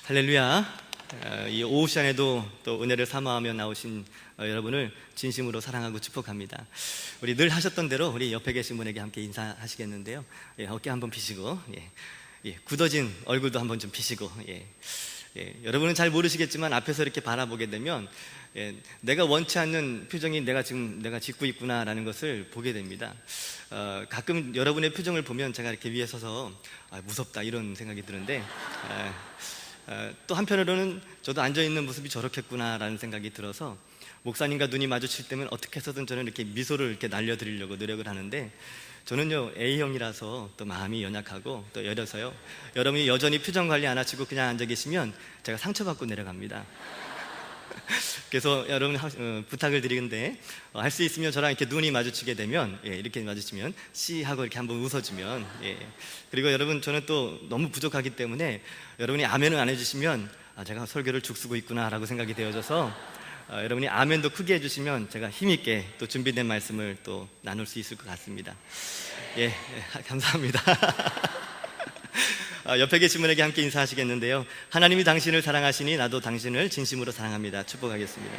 할렐루야. 이 오후 시간에도 또 은혜를 사모하며 나오신 여러분을 진심으로 사랑하고 축복합니다. 우리 늘 하셨던 대로 우리 옆에 계신 분에게 함께 인사하시겠는데요. 어깨 한번 피시고, 굳어진 얼굴도 한번 좀 피시고, 여러분은 잘 모르시겠지만 앞에서 이렇게 바라보게 되면 내가 원치 않는 표정이 내가 짓고 있구나라는 것을 보게 됩니다. 가끔 여러분의 표정을 보면 제가 이렇게 위에 서서 무섭다 이런 생각이 드는데, 또 한편으로는 저도 앉아있는 모습이 저렇겠구나라는 생각이 들어서 목사님과 눈이 마주칠 때면 어떻게 해서든 저는 이렇게 미소를 이렇게 날려드리려고 노력을 하는데, 저는요 A형이라서 또 마음이 연약하고 또 여려서요, 여러분이 여전히 표정 관리 안 하시고 그냥 앉아 계시면 제가 상처받고 내려갑니다. 그래서 여러분 부탁을 드리는데, 할 수 있으면 저랑 이렇게 눈이 마주치게 되면, 이렇게 마주치면 씨 하고 이렇게 한번 웃어주면, 그리고 여러분 저는 또 너무 부족하기 때문에 여러분이 아멘을 안 해주시면 제가 설교를 죽쓰고 있구나 라고 생각이 되어져서, 여러분이 아멘도 크게 해주시면 제가 힘있게 또 준비된 말씀을 또 나눌 수 있을 것 같습니다. 감사합니다. 옆에 계신 분에게 함께 인사하시겠는데요. 하나님이 당신을 사랑하시니 나도 당신을 진심으로 사랑합니다. 축복하겠습니다.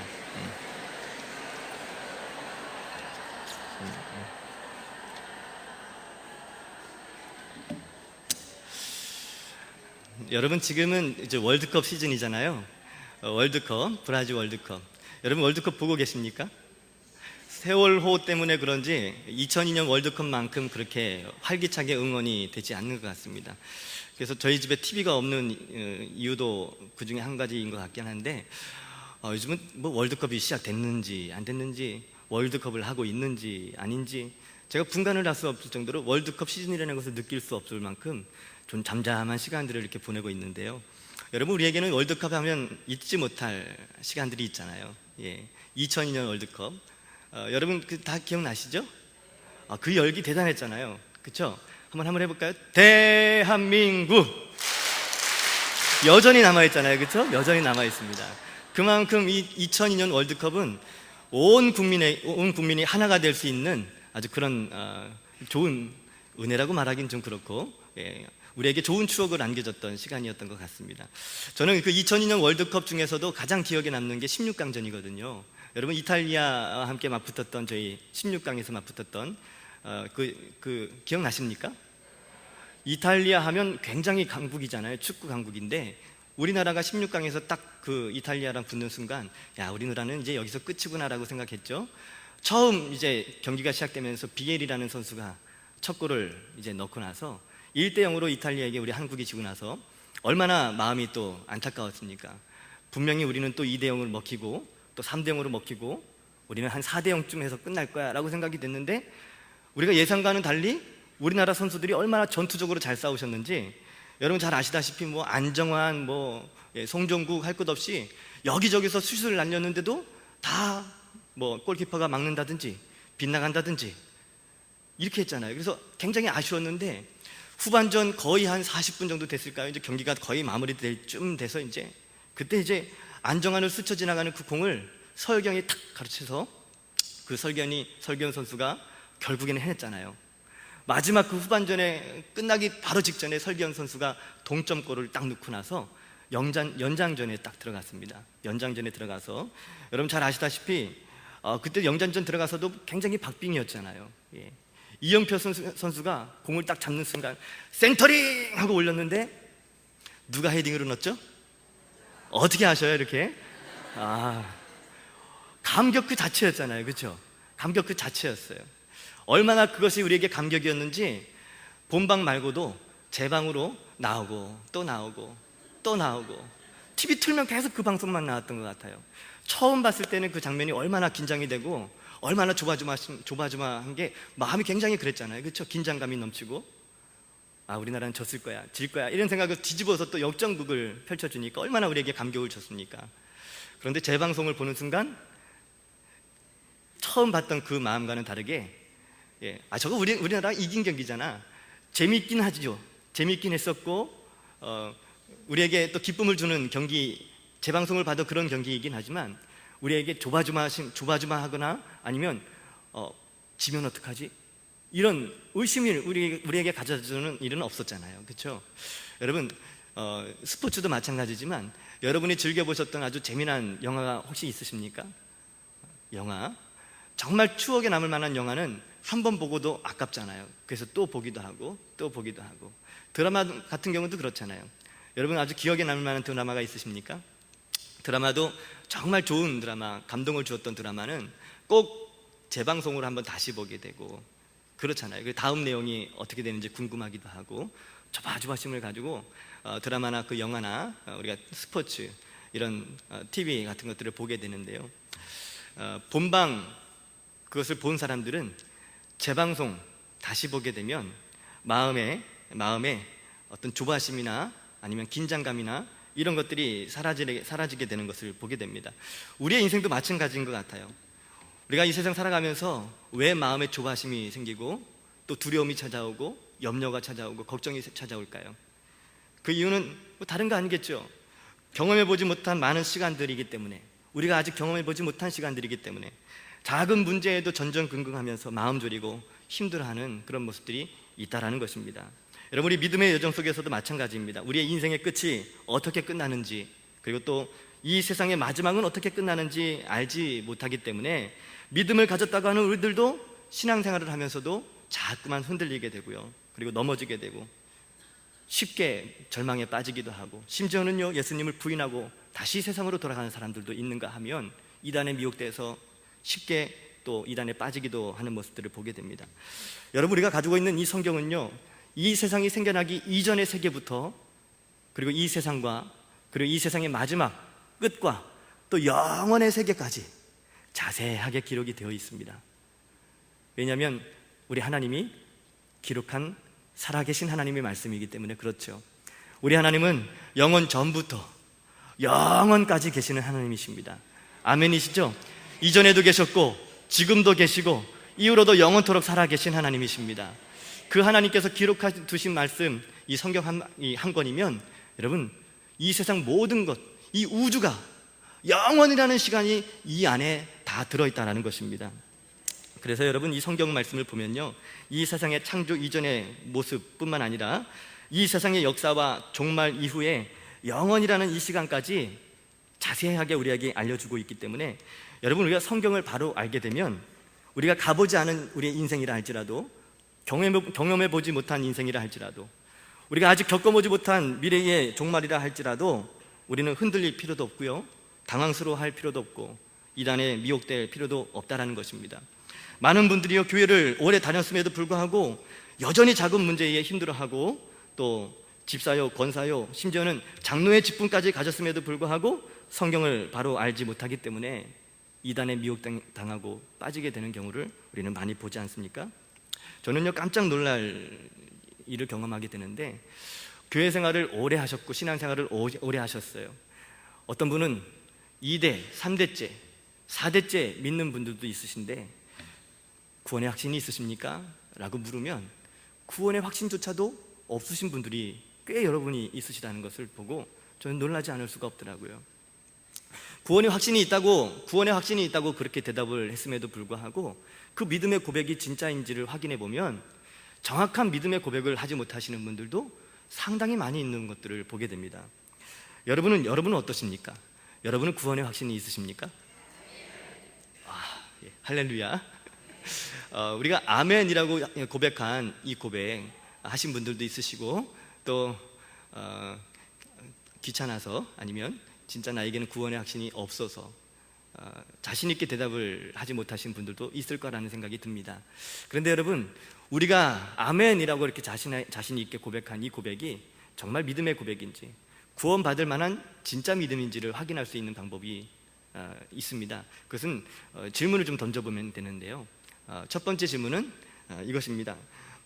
여러분 지금은 이제 월드컵 시즌이잖아요. 월드컵, 브라질 월드컵. 여러분 월드컵 보고 계십니까? 세월호 때문에 그런지 2002년 월드컵만큼 그렇게 활기차게 응원이 되지 않는 것 같습니다. 그래서 저희 집에 TV가 없는 이유도 그 중에 한 가지인 것 같긴 한데, 요즘은 뭐 월드컵이 시작됐는지 안 됐는지, 월드컵을 하고 있는지 아닌지 제가 분간을 할 수 없을 정도로 월드컵 시즌이라는 것을 느낄 수 없을 만큼 좀 잠잠한 시간들을 이렇게 보내고 있는데요. 여러분, 우리에게는 월드컵 하면 잊지 못할 시간들이 있잖아요. 2002년 월드컵, 여러분 다 기억나시죠? 그 열기 대단했잖아요. 그렇죠? 한번 해볼까요? 대한민국 여전히 남아있잖아요. 그렇죠? 여전히 남아있습니다. 그만큼 이 2002년 월드컵은 온 국민이 하나가 될 수 있는 아주 그런 좋은 은혜라고 말하기는 좀 그렇고, 우리에게 좋은 추억을 안겨줬던 시간이었던 것 같습니다. 저는 그 2002년 월드컵 중에서도 가장 기억에 남는 게 16강전이거든요. 여러분 이탈리아와 함께 맞붙었던, 저희 16강에서 맞붙었던 그 기억나십니까? 이탈리아 하면 굉장히 강국이잖아요. 축구 강국인데 우리나라가 16강에서 딱 그 이탈리아랑 붙는 순간, 야, 우리나라는 이제 여기서 끝이구나라고 생각했죠. 처음 이제 경기가 시작되면서 비엘이라는 선수가 첫 골을 이제 넣고 나서 1대0으로 이탈리아에게 우리 한국이 지고 나서 얼마나 마음이 또 안타까웠습니까? 분명히 우리는 또 2대0을 먹히고 또 3대0으로 먹히고 우리는 한 4대0쯤 해서 끝날 거야 라고 생각이 됐는데, 우리가 예상과는 달리 우리나라 선수들이 얼마나 전투적으로 잘 싸우셨는지 여러분 잘 아시다시피 뭐 안정환, 송종국 할 것 없이 여기저기서 슛을 날렸는데도 다 뭐 골키퍼가 막는다든지 빗나간다든지 이렇게 했잖아요. 그래서 굉장히 아쉬웠는데 후반전 거의 한 40분 정도 됐을까요? 이제 경기가 거의 마무리될 쯤 돼서 이제 그때 이제 안정환을 스쳐 지나가는 그 공을 설경이 탁 가르쳐서 그 설경 선수가 결국에는 해냈잖아요. 마지막 그 후반전에 끝나기 바로 직전에 설경 선수가 동점골을 딱 넣고 나서 연장전에 딱 들어갔습니다. 연장전에 들어가서 여러분 잘 아시다시피 그때 연장전 들어가서도 굉장히 박빙이었잖아요. 이영표 선수가 공을 딱 잡는 순간 센터링 하고 올렸는데 누가 헤딩으로 넣었죠? 어떻게 하셔요 이렇게? 감격 그 자체였잖아요. 그렇죠? 감격 그 자체였어요. 얼마나 그것이 우리에게 감격이었는지 본방 말고도 제 방으로 나오고 또 나오고 또 나오고 TV 틀면 계속 그 방송만 나왔던 것 같아요. 처음 봤을 때는 그 장면이 얼마나 긴장이 되고 얼마나 조마조마한 게 마음이 굉장히 그랬잖아요. 그렇죠? 긴장감이 넘치고 우리나라는 졌을 거야, 질 거야 이런 생각을 뒤집어서 또 역전극을 펼쳐주니까 얼마나 우리에게 감격을 줬습니까? 그런데 재방송을 보는 순간 처음 봤던 그 마음과는 다르게, 저거 우리나라가 이긴 경기잖아. 재미있긴 하죠. 재미있긴 했었고 우리에게 또 기쁨을 주는 경기, 재방송을 봐도 그런 경기이긴 하지만 우리에게 조바조마하거나 아니면 지면 어떡하지? 이런 의심을 우리에게 가져주는 일은 없었잖아요. 그렇죠? 여러분 스포츠도 마찬가지지만 여러분이 즐겨보셨던 아주 재미난 영화가 혹시 있으십니까? 영화 정말 추억에 남을 만한 영화는 한 번 보고도 아깝잖아요. 그래서 또 보기도 하고 또 보기도 하고, 드라마 같은 경우도 그렇잖아요. 여러분 아주 기억에 남을 만한 드라마가 있으십니까? 드라마도 정말 좋은 드라마, 감동을 주었던 드라마는 꼭 재방송으로 한번 다시 보게 되고 그렇잖아요. 그 다음 내용이 어떻게 되는지 궁금하기도 하고 조바조바심을 가지고 드라마나 그 영화나 우리가 스포츠 이런 TV 같은 것들을 보게 되는데요. 본방 그것을 본 사람들은 재방송 다시 보게 되면 마음에 어떤 조바심이나 아니면 긴장감이나 이런 것들이 사라지게 되는 것을 보게 됩니다. 우리의 인생도 마찬가지인 것 같아요. 우리가 이 세상 살아가면서 왜 마음에 조바심이 생기고 또 두려움이 찾아오고 염려가 찾아오고 걱정이 찾아올까요? 그 이유는 뭐 다른 거 아니겠죠. 경험해보지 못한 많은 시간들이기 때문에, 우리가 아직 경험해보지 못한 시간들이기 때문에 작은 문제에도 전전긍긍하면서 마음 졸이고 힘들어하는 그런 모습들이 있다라는 것입니다. 여러분, 우리 믿음의 여정 속에서도 마찬가지입니다. 우리의 인생의 끝이 어떻게 끝나는지, 그리고 또 이 세상의 마지막은 어떻게 끝나는지 알지 못하기 때문에 믿음을 가졌다고 하는 우리들도 신앙생활을 하면서도 자꾸만 흔들리게 되고요, 그리고 넘어지게 되고 쉽게 절망에 빠지기도 하고, 심지어는요 예수님을 부인하고 다시 세상으로 돌아가는 사람들도 있는가 하면 이단에 미혹돼서 쉽게 또 이단에 빠지기도 하는 모습들을 보게 됩니다. 여러분, 우리가 가지고 있는 이 성경은요, 이 세상이 생겨나기 이전의 세계부터, 그리고 이 세상과 그리고 이 세상의 마지막 끝과 또 영원의 세계까지 자세하게 기록이 되어 있습니다. 왜냐하면 우리 하나님이 기록한 살아계신 하나님의 말씀이기 때문에 그렇죠. 우리 하나님은 영원 전부터 영원까지 계시는 하나님이십니다. 아멘이시죠? 이전에도 계셨고 지금도 계시고 이후로도 영원토록 살아계신 하나님이십니다. 그 하나님께서 기록해 두신 말씀, 이 성경 한 권이면 여러분, 이 세상 모든 것, 이 우주가 영원이라는 시간이 이 안에 다 들어있다는 것입니다. 그래서 여러분, 이 성경 말씀을 보면요, 이 세상의 창조 이전의 모습뿐만 아니라 이 세상의 역사와 종말 이후에 영원이라는 이 시간까지 자세하게 우리에게 알려주고 있기 때문에 여러분, 우리가 성경을 바로 알게 되면 우리가 가보지 않은 우리의 인생이라 할지라도, 경험해보지 못한 인생이라 할지라도, 우리가 아직 겪어보지 못한 미래의 종말이라 할지라도 우리는 흔들릴 필요도 없고요, 당황스러워할 필요도 없고 이단에 미혹될 필요도 없다라는 것입니다. 많은 분들이요, 교회를 오래 다녔음에도 불구하고 여전히 작은 문제에 힘들어하고 또 집사요, 권사요, 심지어는 장로의 직분까지 가졌음에도 불구하고 성경을 바로 알지 못하기 때문에 이단에 미혹당하고 빠지게 되는 경우를 우리는 많이 보지 않습니까? 저는요, 깜짝 놀랄 일을 경험하게 되는데, 교회 생활을 오래 하셨고 신앙생활을 오래 하셨어요. 어떤 분은 2대, 3대째, 4대째 믿는 분들도 있으신데 구원의 확신이 있으십니까? 라고 물으면 구원의 확신조차도 없으신 분들이 꽤 여러분이 있으시다는 것을 보고 저는 놀라지 않을 수가 없더라고요. 구원의 확신이 있다고 그렇게 대답을 했음에도 불구하고 그 믿음의 고백이 진짜인지를 확인해 보면 정확한 믿음의 고백을 하지 못하시는 분들도 상당히 많이 있는 것들을 보게 됩니다. 여러분은 어떠십니까? 여러분은 구원의 확신이 있으십니까? 예, 할렐루야. 우리가 아멘이라고 고백한 이 고백 하신 분들도 있으시고, 또 귀찮아서, 아니면 진짜 나에게는 구원의 확신이 없어서 자신 있게 대답을 하지 못하신 분들도 있을 거라는 생각이 듭니다. 그런데 여러분, 우리가 아멘이라고 이렇게 자신 있게 고백한 이 고백이 정말 믿음의 고백인지, 구원받을 만한 진짜 믿음인지를 확인할 수 있는 방법이 있습니다. 그것은 질문을 좀 던져보면 되는데요, 첫 번째 질문은 이것입니다.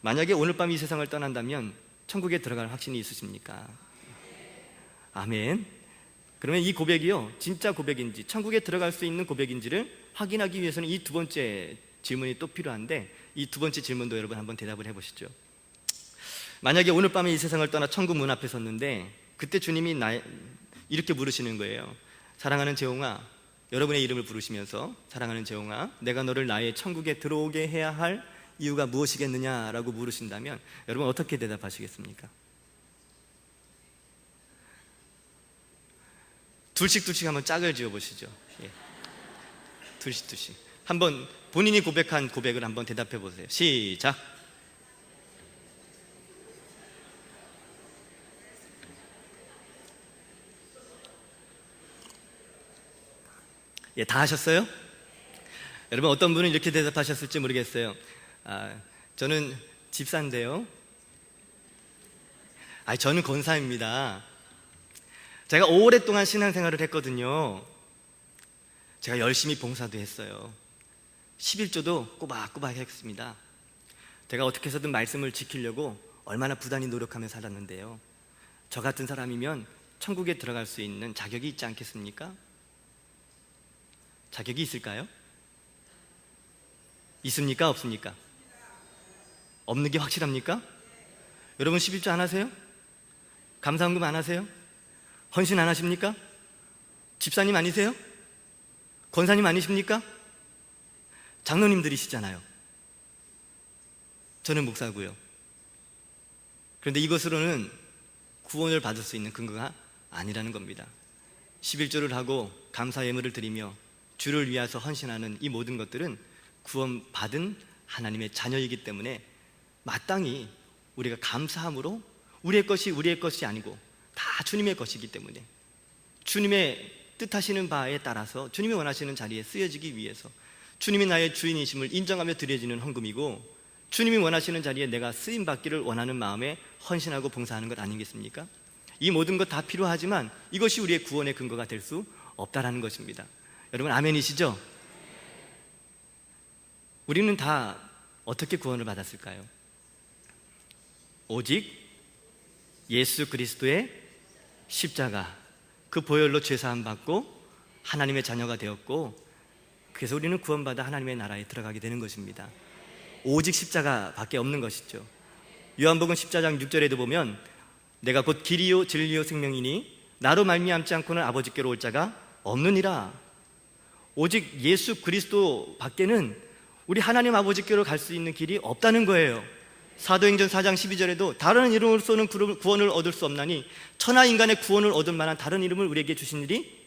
만약에 오늘 밤 이 세상을 떠난다면 천국에 들어갈 확신이 있으십니까? 아멘. 그러면 이 고백이요, 진짜 고백인지 천국에 들어갈 수 있는 고백인지를 확인하기 위해서는 이 두 번째 질문이 또 필요한데, 이 두 번째 질문도 여러분 한번 대답을 해보시죠. 만약에 오늘 밤에 이 세상을 떠나 천국 문 앞에 섰는데 그때 주님이 이렇게 물으시는 거예요. 사랑하는 재홍아, 여러분의 이름을 부르시면서 사랑하는 재홍아, 내가 너를 나의 천국에 들어오게 해야 할 이유가 무엇이겠느냐라고 물으신다면 여러분 어떻게 대답하시겠습니까? 둘씩 한번 짝을 지어 보시죠. 예. 둘씩 한번 본인이 고백한 고백을 한번 대답해 보세요. 시작. 예, 다 하셨어요? 여러분, 어떤 분은 이렇게 대답하셨을지 모르겠어요. 저는 집사인데요. 저는 권사입니다. 제가 오랫동안 신앙생활을 했거든요. 제가 열심히 봉사도 했어요. 11조도 꼬박꼬박 했습니다. 제가 어떻게 해서든 말씀을 지키려고 얼마나 부단히 노력하며 살았는데요. 저 같은 사람이면 천국에 들어갈 수 있는 자격이 있지 않겠습니까? 자격이 있을까요? 있습니까? 없습니까? 없는 게 확실합니까? 여러분 11조 안 하세요? 감사헌금 안 하세요? 헌신 안 하십니까? 집사님 아니세요? 권사님 아니십니까? 장로님들이시잖아요. 저는 목사고요. 그런데 이것으로는 구원을 받을 수 있는 근거가 아니라는 겁니다. 11조를 하고 감사 예물을 드리며 주를 위해서 헌신하는 이 모든 것들은 구원받은 하나님의 자녀이기 때문에 마땅히 우리가 감사함으로 우리의 것이 아니고 다 주님의 것이기 때문에 주님의 뜻하시는 바에 따라서 주님이 원하시는 자리에 쓰여지기 위해서 주님이 나의 주인이심을 인정하며 드려지는 헌금이고 주님이 원하시는 자리에 내가 쓰임받기를 원하는 마음에 헌신하고 봉사하는 것 아니겠습니까? 이 모든 것 다 필요하지만 이것이 우리의 구원의 근거가 될 수 없다라는 것입니다. 여러분 아멘이시죠? 우리는 다 어떻게 구원을 받았을까요? 오직 예수 그리스도의 십자가, 그 보혈로 죄사함 받고 하나님의 자녀가 되었고, 그래서 우리는 구원받아 하나님의 나라에 들어가게 되는 것입니다. 오직 십자가밖에 없는 것이죠. 요한복음 14장 6절에도 보면 내가 곧 길이요 진리요 생명이니 나로 말미암지 않고는 아버지께로 올 자가 없느니라. 오직 예수 그리스도 밖에는 우리 하나님 아버지께로 갈 수 있는 길이 없다는 거예요. 사도행전 4장 12절에도 다른 이름으로서는 구원을 얻을 수 없나니 천하 인간의 구원을 얻을 만한 다른 이름을 우리에게 주신 일이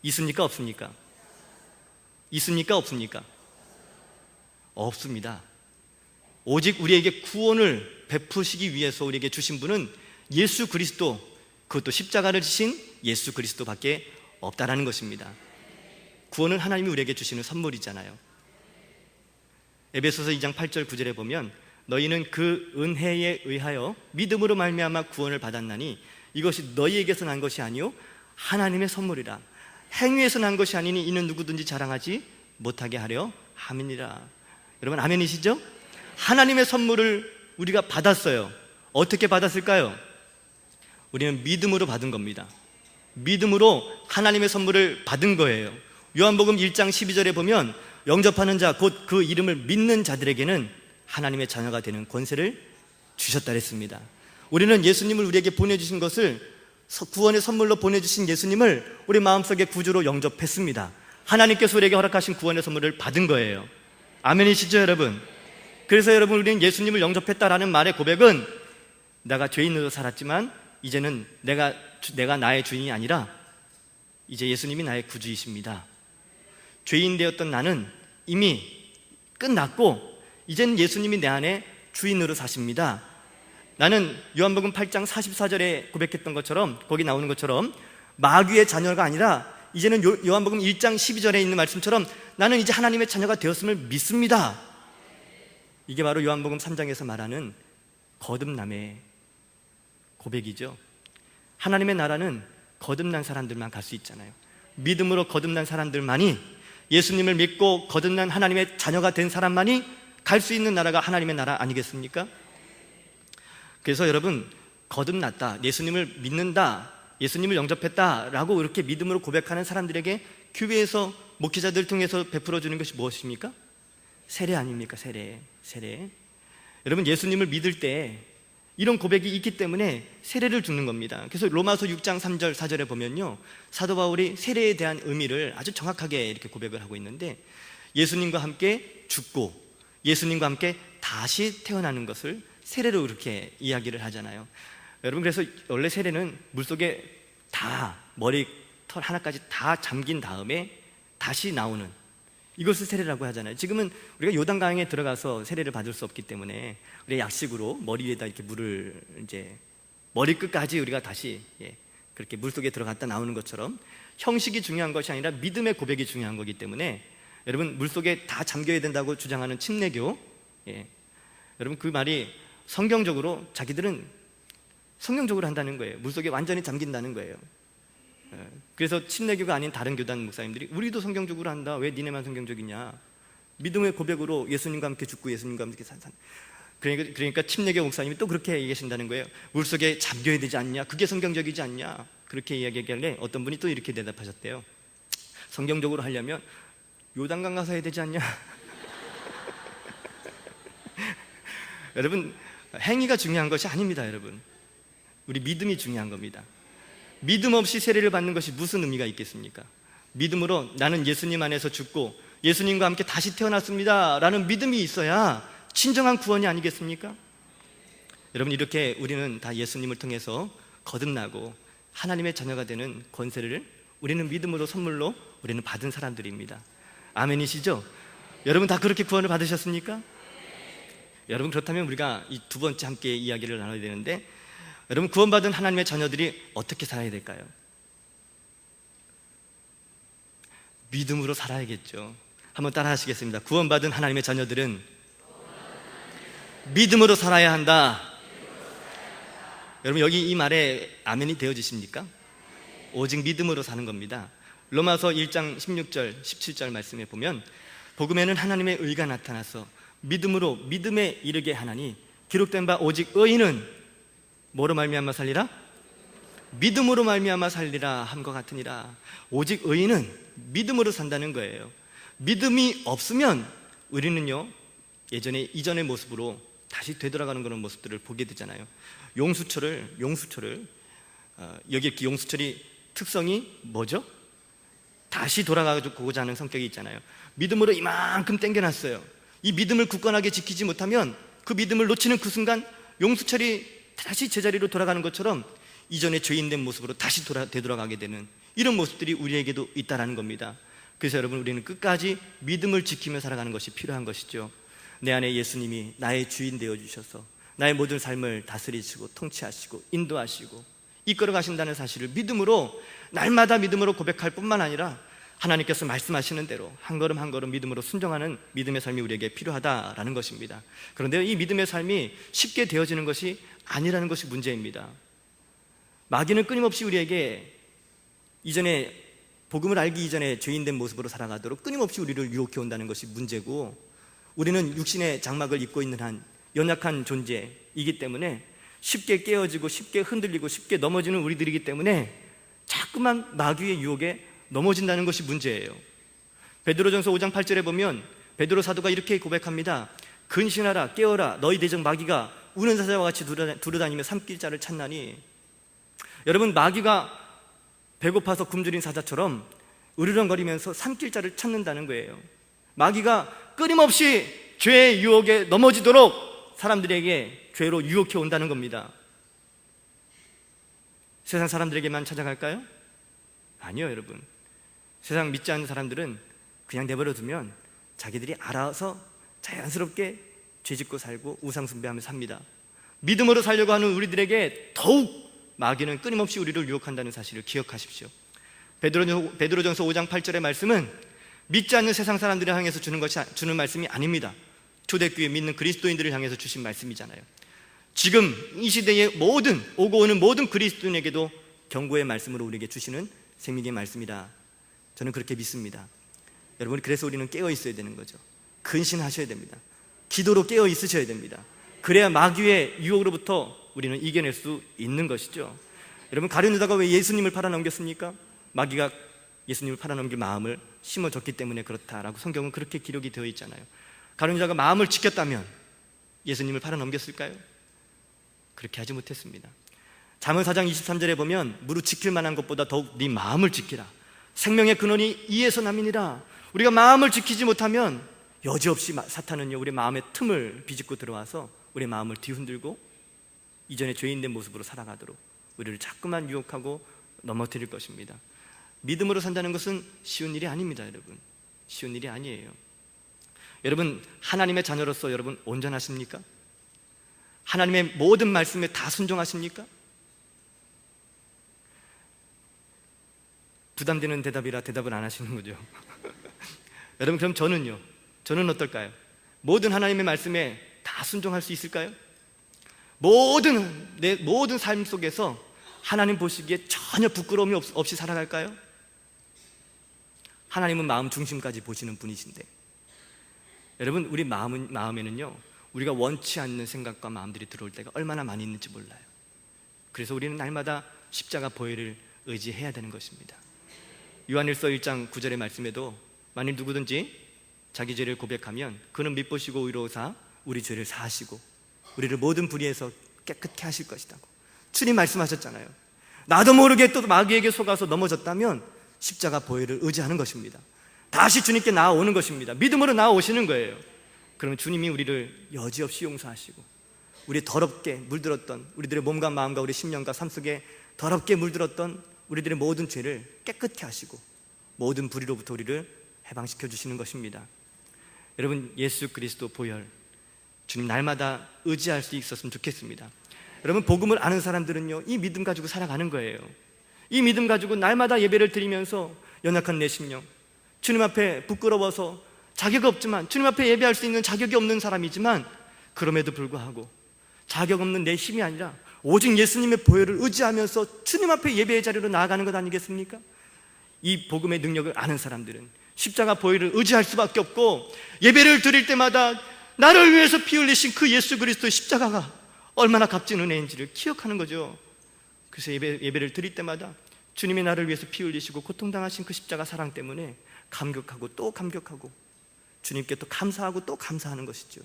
있습니까? 없습니까? 있습니까? 없습니까? 없습니다. 오직 우리에게 구원을 베푸시기 위해서 우리에게 주신 분은 예수 그리스도, 그것도 십자가를 지신 예수 그리스도밖에 없다라는 것입니다. 구원은 하나님이 우리에게 주시는 선물이잖아요. 에베소서 2장 8절 9절에 보면 너희는 그 은혜에 의하여 믿음으로 말미암아 구원을 받았나니 이것이 너희에게서 난 것이 아니요 하나님의 선물이라. 행위에서 난 것이 아니니 이는 누구든지 자랑하지 못하게 하려 함이니라. 여러분 아멘이시죠? 하나님의 선물을 우리가 받았어요. 어떻게 받았을까요? 우리는 믿음으로 받은 겁니다. 믿음으로 하나님의 선물을 받은 거예요. 요한복음 1장 12절에 보면 영접하는 자, 곧 그 이름을 믿는 자들에게는 하나님의 자녀가 되는 권세를 주셨다 그랬습니다. 우리는 예수님을 우리에게 보내주신 것을, 구원의 선물로 보내주신 예수님을 우리 마음속에 구주로 영접했습니다. 하나님께서 우리에게 허락하신 구원의 선물을 받은 거예요. 아멘이시죠 여러분? 그래서 여러분, 우리는 예수님을 영접했다라는 말의 고백은 내가 죄인으로 살았지만 이제는 내가 나의 주인이 아니라 이제 예수님이 나의 구주이십니다. 죄인 되었던 나는 이미 끝났고 이제는 예수님이 내 안에 주인으로 사십니다. 나는 요한복음 8장 44절에 고백했던 것처럼, 거기 나오는 것처럼 마귀의 자녀가 아니라 이제는 요한복음 1장 12절에 있는 말씀처럼 나는 이제 하나님의 자녀가 되었음을 믿습니다. 이게 바로 요한복음 3장에서 말하는 거듭남의 고백이죠. 하나님의 나라는 거듭난 사람들만 갈 수 있잖아요. 믿음으로 거듭난 사람들만이, 예수님을 믿고 거듭난 하나님의 자녀가 된 사람만이 갈 수 있는 나라가 하나님의 나라 아니겠습니까? 그래서 여러분, 거듭났다, 예수님을 믿는다, 예수님을 영접했다라고 이렇게 믿음으로 고백하는 사람들에게 교회에서 목회자들 통해서 베풀어주는 것이 무엇입니까? 세례 아닙니까? 세례. 여러분, 예수님을 믿을 때 이런 고백이 있기 때문에 세례를 주는 겁니다. 그래서 로마서 6장 3절 4절에 보면요, 사도 바울이 세례에 대한 의미를 아주 정확하게 이렇게 고백을 하고 있는데, 예수님과 함께 죽고 예수님과 함께 다시 태어나는 것을 세례로 이렇게 이야기를 하잖아요. 여러분, 그래서 원래 세례는 물속에 다 머리부터 털 하나까지 다 잠긴 다음에 다시 나오는, 이것을 세례라고 하잖아요. 지금은 우리가 요단강에 들어가서 세례를 받을 수 없기 때문에 우리가 약식으로 머리 위에다 이렇게 물을 이제 머리 끝까지 우리가 다시 그렇게 물 속에 들어갔다 나오는 것처럼 형식이 중요한 것이 아니라 믿음의 고백이 중요한 거기 때문에 여러분 물 속에 다 잠겨야 된다고 주장하는 침례교, 여러분 그 말이 성경적으로 자기들은 성경적으로 한다는 거예요. 물 속에 완전히 잠긴다는 거예요. 그래서 침례교가 아닌 다른 교단 목사님들이 우리도 성경적으로 한다, 왜 니네만 성경적이냐, 믿음의 고백으로 예수님과 함께 죽고 예수님과 함께 산. 그러니까 침례교 목사님이 또 그렇게 얘기하신다는 거예요. 물속에 잠겨야 되지 않냐, 그게 성경적이지 않냐, 그렇게 이야기하길래 어떤 분이 또 이렇게 대답하셨대요. 성경적으로 하려면 요단강 가서 해야 되지 않냐. 여러분 행위가 중요한 것이 아닙니다. 여러분 우리 믿음이 중요한 겁니다. 믿음 없이 세례를 받는 것이 무슨 의미가 있겠습니까? 믿음으로 나는 예수님 안에서 죽고 예수님과 함께 다시 태어났습니다 라는 믿음이 있어야 진정한 구원이 아니겠습니까? 여러분 이렇게 우리는 다 예수님을 통해서 거듭나고 하나님의 자녀가 되는 권세를 우리는 믿음으로 선물로 우리는 받은 사람들입니다. 아멘이시죠? 여러분 다 그렇게 구원을 받으셨습니까? 여러분 그렇다면 우리가 이 두 번째 함께 이야기를 나눠야 되는데, 여러분 구원받은 하나님의 자녀들이 어떻게 살아야 될까요? 믿음으로 살아야겠죠. 한번 따라 하시겠습니다. 구원받은 하나님의 자녀들은 믿음으로 살아야 한다. 여러분 여기 이 말에 아멘이 되어지십니까? 오직 믿음으로 사는 겁니다. 로마서 1장 16절 17절 말씀에 보면 복음에는 하나님의 의가 나타나서 믿음으로 믿음에 이르게 하나니 기록된 바 오직 의인은 뭐로 말미암아 살리라? 믿음으로 말미암아 살리라 함과 같으니라. 오직 의인은 믿음으로 산다는 거예요. 믿음이 없으면 우리는요 이전의 모습으로 다시 되돌아가는 그런 모습들을 보게 되잖아요. 용수철을 여기 이렇게 용수철이 특성이 뭐죠? 다시 돌아가고자 하는 성격이 있잖아요. 믿음으로 이만큼 당겨놨어요. 이 믿음을 굳건하게 지키지 못하면 그 믿음을 놓치는 그 순간 용수철이 다시 제자리로 돌아가는 것처럼 이전에 죄인된 모습으로 다시 되돌아가게 되는 이런 모습들이 우리에게도 있다라는 겁니다. 그래서 여러분 우리는 끝까지 믿음을 지키며 살아가는 것이 필요한 것이죠. 내 안에 예수님이 나의 주인 되어주셔서 나의 모든 삶을 다스리시고 통치하시고 인도하시고 이끌어 가신다는 사실을 믿음으로 날마다 믿음으로 고백할 뿐만 아니라 하나님께서 말씀하시는 대로 한 걸음 한 걸음 믿음으로 순종하는 믿음의 삶이 우리에게 필요하다라는 것입니다. 그런데 이 믿음의 삶이 쉽게 되어지는 것이 아니라는 것이 문제입니다. 마귀는 끊임없이 우리에게 이전에 복음을 알기 이전에 죄인된 모습으로 살아가도록 끊임없이 우리를 유혹해 온다는 것이 문제고, 우리는 육신의 장막을 입고 있는 한 연약한 존재이기 때문에 쉽게 깨어지고 쉽게 흔들리고 쉽게 넘어지는 우리들이기 때문에 자꾸만 마귀의 유혹에 넘어진다는 것이 문제예요. 베드로전서 5장 8절에 보면 베드로 사도가 이렇게 고백합니다. 근신하라 깨어라 너희 대적 마귀가 우는 사자와 같이 두루다니며 삼킬 자를 찾나니. 여러분 마귀가 배고파서 굶주린 사자처럼 으르렁거리면서 삼킬 자를 찾는다는 거예요. 마귀가 끊임없이 죄의 유혹에 넘어지도록 사람들에게 죄로 유혹해 온다는 겁니다. 세상 사람들에게만 찾아갈까요? 아니요 여러분. 세상 믿지 않는 사람들은 그냥 내버려 두면 자기들이 알아서 자연스럽게 죄짓고 살고 우상숭배하며 삽니다. 믿음으로 살려고 하는 우리들에게 더욱 마귀는 끊임없이 우리를 유혹한다는 사실을 기억하십시오. 베드로전서 5장 8절의 말씀은 믿지 않는 세상 사람들을 향해서 주는 말씀이 아닙니다. 초대교회 믿는 그리스도인들을 향해서 주신 말씀이잖아요. 지금 이 시대의 모든 오고 오는 모든 그리스도인에게도 경고의 말씀으로 우리에게 주시는 생명의 말씀이다. 저는 그렇게 믿습니다. 여러분 그래서 우리는 깨어 있어야 되는 거죠. 근신하셔야 됩니다. 기도로 깨어 있으셔야 됩니다. 그래야 마귀의 유혹으로부터 우리는 이겨낼 수 있는 것이죠. 여러분 가룟 유다가 왜 예수님을 팔아넘겼습니까? 마귀가 예수님을 팔아넘길 마음을 심어줬기 때문에 그렇다라고 성경은 그렇게 기록이 되어 있잖아요. 가룟 유다가 마음을 지켰다면 예수님을 팔아넘겼을까요? 그렇게 하지 못했습니다. 잠언 4장 23절에 보면 무릇 지킬 만한 것보다 더욱 네 마음을 지키라. 생명의 근원이 이에서 남이니라. 우리가 마음을 지키지 못하면 여지없이 사탄은요 우리 마음의 틈을 비집고 들어와서 우리 마음을 뒤흔들고 이전에 죄인된 모습으로 살아가도록 우리를 자꾸만 유혹하고 넘어뜨릴 것입니다. 믿음으로 산다는 것은 쉬운 일이 아닙니다, 여러분. 쉬운 일이 아니에요. 여러분, 하나님의 자녀로서 여러분 온전하십니까? 하나님의 모든 말씀에 다 순종하십니까? 부담되는 대답이라 대답을 안 하시는 거죠. 여러분, 그럼 저는요? 저는 어떨까요? 모든 하나님의 말씀에 다 순종할 수 있을까요? 내 모든 삶 속에서 하나님 보시기에 전혀 부끄러움이 없이 살아갈까요? 하나님은 마음 중심까지 보시는 분이신데, 여러분, 우리 마음에는요, 우리가 원치 않는 생각과 마음들이 들어올 때가 얼마나 많이 있는지 몰라요. 그래서 우리는 날마다 십자가 보혈을 의지해야 되는 것입니다. 요한일서 1장 9절의 말씀에도 만일 누구든지 자기 죄를 고백하면 그는 미쁘시고 의로우사 우리 죄를 사하시고 우리를 모든 불의에서 깨끗게 하실 것이라고 주님 말씀하셨잖아요. 나도 모르게 또 마귀에게 속아서 넘어졌다면 십자가 보혈을 의지하는 것입니다. 다시 주님께 나아오는 것입니다. 믿음으로 나아오시는 거예요. 그러면 주님이 우리를 여지없이 용서하시고 우리 더럽게 물들었던 우리들의 몸과 마음과 우리 심령과 삶 속에 더럽게 물들었던 우리들의 모든 죄를 깨끗게 하시고 모든 불의로부터 우리를 해방시켜 주시는 것입니다. 여러분, 예수 그리스도 보혈, 주님 날마다 의지할 수 있었으면 좋겠습니다. 여러분, 복음을 아는 사람들은요, 이 믿음 가지고 살아가는 거예요. 이 믿음 가지고 날마다 예배를 드리면서 연약한 내 심령, 주님 앞에 부끄러워서 자격 없지만, 주님 앞에 예배할 수 있는 자격이 없는 사람이지만, 그럼에도 불구하고 자격 없는 내 힘이 아니라 오직 예수님의 보혈을 의지하면서 주님 앞에 예배의 자리로 나아가는 것 아니겠습니까? 이 복음의 능력을 아는 사람들은 십자가 보혈을 의지할 수밖에 없고, 예배를 드릴 때마다 나를 위해서 피 흘리신 그 예수 그리스도의 십자가가 얼마나 값진 은혜인지를 기억하는 거죠. 그래서 예배를 드릴 때마다 주님이 나를 위해서 피 흘리시고 고통당하신 그 십자가 사랑 때문에 감격하고 또 감격하고 주님께 또 감사하고 또 감사하는 것이죠.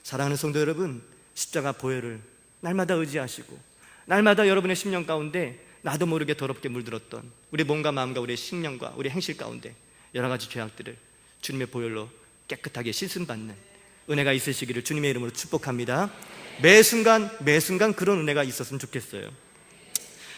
사랑하는 성도 여러분, 십자가 보혈을 날마다 의지하시고 날마다 여러분의 심령 가운데 나도 모르게 더럽게 물들었던 우리 몸과 마음과 우리의 심령과 우리 행실 가운데 여러 가지 죄악들을 주님의 보혈로 깨끗하게 씻음받는 은혜가 있으시기를 주님의 이름으로 축복합니다. 매 순간 그런 은혜가 있었으면 좋겠어요.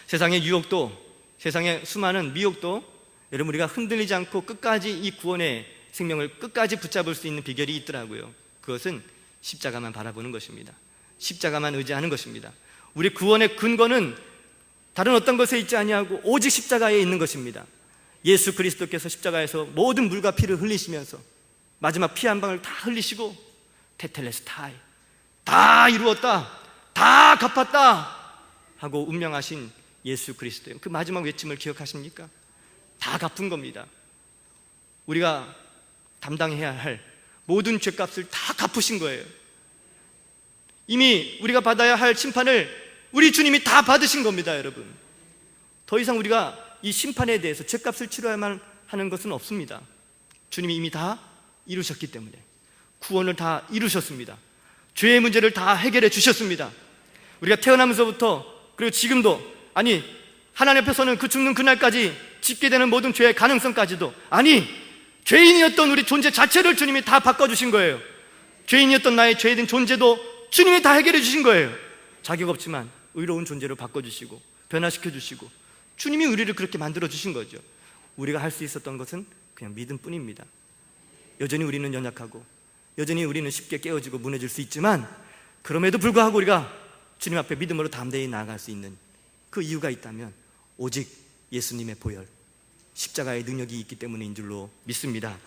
세상의 유혹도, 세상의 수많은 미혹도 여러분, 우리가 흔들리지 않고 끝까지 이 구원의 생명을 끝까지 붙잡을 수 있는 비결이 있더라고요. 그것은 십자가만 바라보는 것입니다. 십자가만 의지하는 것입니다. 우리 구원의 근거는 다른 어떤 것에 있지 아니하고 오직 십자가에 있는 것입니다. 예수 그리스도께서 십자가에서 모든 물과 피를 흘리시면서 마지막 피 한 방울 다 흘리시고 테텔레스타이, 다 이루었다, 다 갚았다 하고 운명하신 예수 그리스도의 그 마지막 외침을 기억하십니까? 다 갚은 겁니다. 우리가 담당해야 할 모든 죄값을 다 갚으신 거예요. 이미 우리가 받아야 할 심판을 우리 주님이 다 받으신 겁니다, 여러분. 더 이상 우리가 이 심판에 대해서 죄값을 치러야만 하는 것은 없습니다. 주님이 이미 다 이루셨기 때문에 구원을 다 이루셨습니다. 죄의 문제를 다 해결해 주셨습니다. 우리가 태어나면서부터 그리고 지금도, 아니 하나님 앞에서는 그 죽는 그날까지 짓게 되는 모든 죄의 가능성까지도, 아니 죄인이었던 우리 존재 자체를 주님이 다 바꿔주신 거예요. 죄인이었던 나의 죄된 존재도 주님이 다 해결해 주신 거예요. 자격 없지만 의로운 존재로 바꿔주시고 변화시켜 주시고 주님이 우리를 그렇게 만들어 주신 거죠. 우리가 할 수 있었던 것은 그냥 믿음뿐입니다. 여전히 우리는 연약하고 여전히 우리는 쉽게 깨어지고 무너질 수 있지만, 그럼에도 불구하고 우리가 주님 앞에 믿음으로 담대히 나아갈 수 있는 그 이유가 있다면 오직 예수님의 보혈, 십자가의 능력이 있기 때문인 줄로 믿습니다.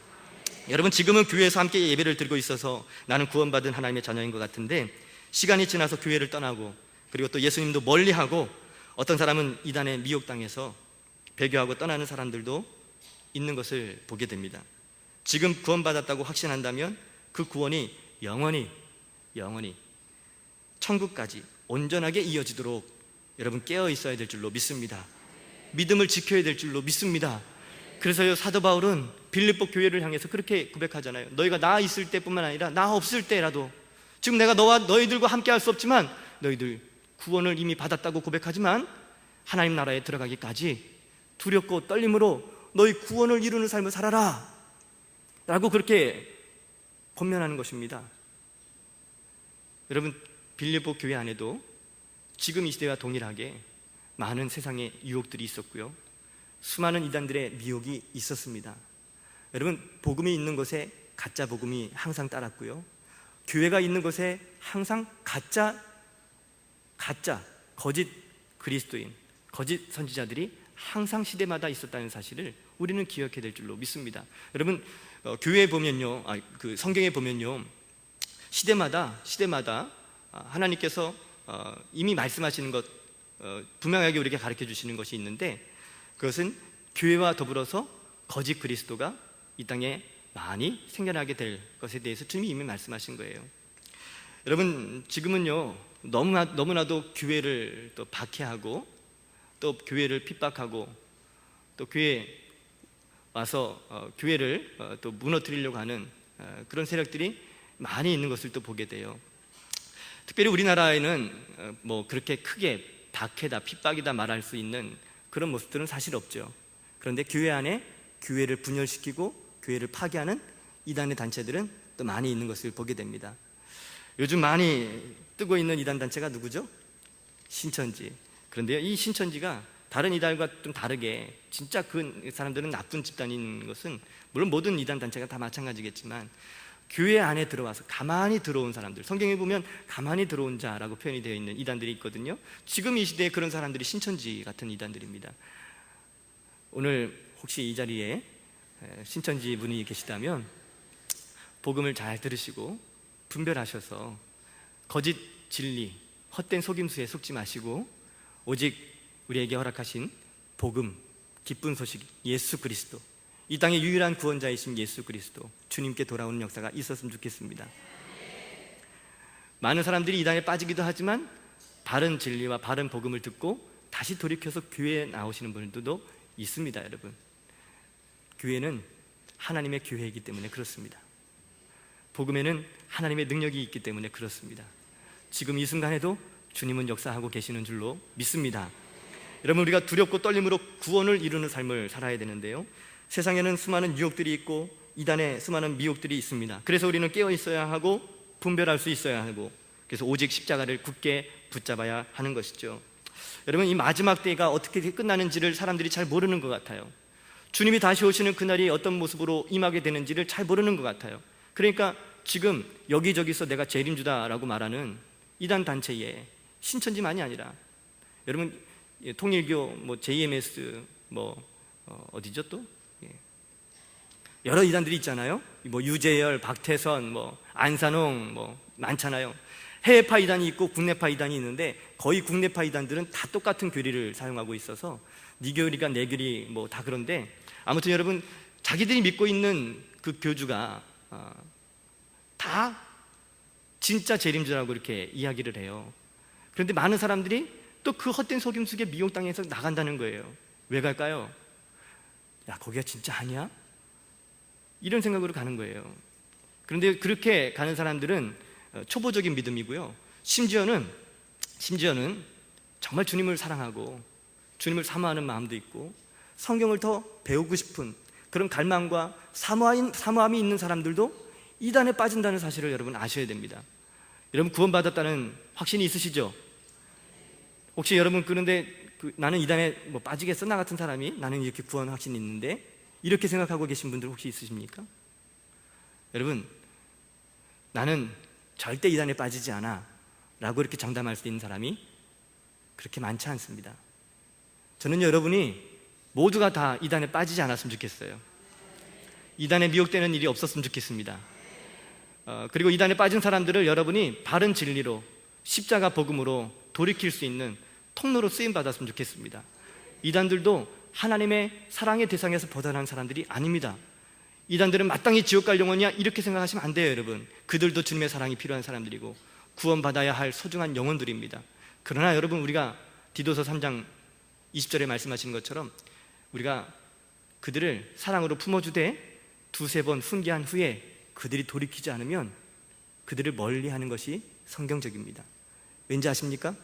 여러분, 지금은 교회에서 함께 예배를 드리고 있어서 나는 구원받은 하나님의 자녀인 것 같은데, 시간이 지나서 교회를 떠나고 그리고 또 예수님도 멀리하고 어떤 사람은 이단에 미혹당해서 배교하고 떠나는 사람들도 있는 것을 보게 됩니다. 지금 구원받았다고 확신한다면 그 구원이 영원히 천국까지 온전하게 이어지도록 여러분 깨어 있어야 될 줄로 믿습니다. 믿음을 지켜야 될 줄로 믿습니다. 그래서요, 사도 바울은 빌립보 교회를 향해서 그렇게 고백하잖아요. 너희가 나 있을 때뿐만 아니라 나 없을 때라도, 지금 내가 너와 너희들과 함께 할 수 없지만 너희들 구원을 이미 받았다고 고백하지만 하나님 나라에 들어가기까지 두렵고 떨림으로 너희 구원을 이루는 삶을 살아라 라고 그렇게 권면하는 것입니다. 여러분, 빌립보 교회 안에도 지금 이 시대와 동일하게 많은 세상의 유혹들이 있었고요, 수많은 이단들의 미혹이 있었습니다. 여러분, 복음이 있는 곳에 가짜 복음이 항상 따랐고요, 교회가 있는 곳에 항상 가짜 거짓 그리스도인, 거짓 선지자들이 항상 시대마다 있었다는 사실을 우리는 기억해야 될 줄로 믿습니다. 여러분, 교회에 보면요, 그 성경에 보면요, 시대마다 하나님께서 이미 말씀하시는 것, 분명하게 우리에게 가르쳐 주시는 것이 있는데, 그것은 교회와 더불어서 거짓 그리스도가 이 땅에 많이 생겨나게 될 것에 대해서 주님이 이미 말씀하신 거예요. 여러분, 지금은요, 너무나도 교회를 또 박해하고, 또 교회를 핍박하고, 또 교회에 와서 교회를 또 무너뜨리려고 하는 그런 세력들이 많이 있는 것을 또 보게 돼요. 특별히 우리나라에는 뭐 그렇게 크게 박해다, 핍박이다 말할 수 있는 그런 모습들은 사실 없죠. 그런데 교회 안에 교회를 분열시키고 교회를 파괴하는 이단의 단체들은 또 많이 있는 것을 보게 됩니다. 요즘 많이 뜨고 있는 이단 단체가 누구죠? 신천지. 그런데요, 이 신천지가 다른 이단과 좀 다르게 진짜 그 사람들은 나쁜 집단인 것은, 물론 모든 이단 단체가 다 마찬가지겠지만, 교회 안에 들어와서 가만히 들어온 사람들, 성경에 보면 가만히 들어온 자라고 표현이 되어 있는 이단들이 있거든요. 지금 이 시대에 그런 사람들이 신천지 같은 이단들입니다. 오늘 혹시 이 자리에 신천지 분이 계시다면 복음을 잘 들으시고 분별하셔서 거짓 진리, 헛된 속임수에 속지 마시고 오직 우리에게 허락하신 복음, 기쁜 소식, 예수 그리스도, 이 땅의 유일한 구원자이신 예수 그리스도, 주님께 돌아오는 역사가 있었으면 좋겠습니다. 많은 사람들이 이단에 빠지기도 하지만 바른 진리와 바른 복음을 듣고 다시 돌이켜서 교회에 나오시는 분들도 있습니다. 여러분, 교회는 하나님의 교회이기 때문에 그렇습니다. 복음에는 하나님의 능력이 있기 때문에 그렇습니다. 지금 이 순간에도 주님은 역사하고 계시는 줄로 믿습니다. 여러분, 우리가 두렵고 떨림으로 구원을 이루는 삶을 살아야 되는데요, 세상에는 수많은 유혹들이 있고 이단의 수많은 미혹들이 있습니다. 그래서 우리는 깨어 있어야 하고 분별할 수 있어야 하고, 그래서 오직 십자가를 굳게 붙잡아야 하는 것이죠. 여러분, 이 마지막 때가 어떻게 끝나는지를 사람들이 잘 모르는 것 같아요. 주님이 다시 오시는 그날이 어떤 모습으로 임하게 되는지를 잘 모르는 것 같아요. 그러니까 지금 여기저기서 내가 재림주다라고 말하는 이단 단체에 신천지만이 아니라, 여러분, 통일교, 뭐 JMS, 어디죠 또? 여러 이단들이 있잖아요. 뭐 유재열, 박태선, 뭐 안산홍, 뭐 많잖아요. 해외파 이단이 있고 국내파 이단이 있는데, 거의 국내파 이단들은 다 똑같은 교리를 사용하고 있어서 네 교리가 내 교리 뭐 다 그런데, 아무튼 여러분, 자기들이 믿고 있는 그 교주가 다 진짜 재림주라고 이렇게 이야기를 해요. 그런데 많은 사람들이 또 그 헛된 속임수에 미혹당해서 나간다는 거예요. 왜 갈까요? 야, 거기가 진짜 아니야? 이런 생각으로 가는 거예요. 그런데 그렇게 가는 사람들은 초보적인 믿음이고요, 심지어는 정말 주님을 사랑하고 주님을 사모하는 마음도 있고 성경을 더 배우고 싶은 그런 갈망과 사모함이 있는 사람들도 이단에 빠진다는 사실을 여러분 아셔야 됩니다. 여러분, 구원받았다는 확신이 있으시죠? 혹시 여러분, 그런데 나는 이단에 빠지겠어? 나 같은 사람이, 나는 이렇게 구원 확신이 있는데, 이렇게 생각하고 계신 분들 혹시 있으십니까? 여러분, 나는 절대 이단에 빠지지 않아 라고 이렇게 장담할 수 있는 사람이 그렇게 많지 않습니다. 저는 여러분이 모두가 다 이단에 빠지지 않았으면 좋겠어요. 이단에 미혹되는 일이 없었으면 좋겠습니다. 그리고 이단에 빠진 사람들을 여러분이 바른 진리로, 십자가 복음으로 돌이킬 수 있는 통로로 쓰임받았으면 좋겠습니다. 이단들도 하나님의 사랑의 대상에서 벗어난 사람들이 아닙니다. 이단들은 마땅히 지옥 갈 영혼이야, 이렇게 생각하시면 안 돼요. 여러분, 그들도 주님의 사랑이 필요한 사람들이고 구원받아야 할 소중한 영혼들입니다. 그러나 여러분, 우리가 디도서 3장 20절에 말씀하신 것처럼 우리가 그들을 사랑으로 품어주되 두세 번 훈계한 후에 그들이 돌이키지 않으면 그들을 멀리하는 것이 성경적입니다. 왠지 아십니까?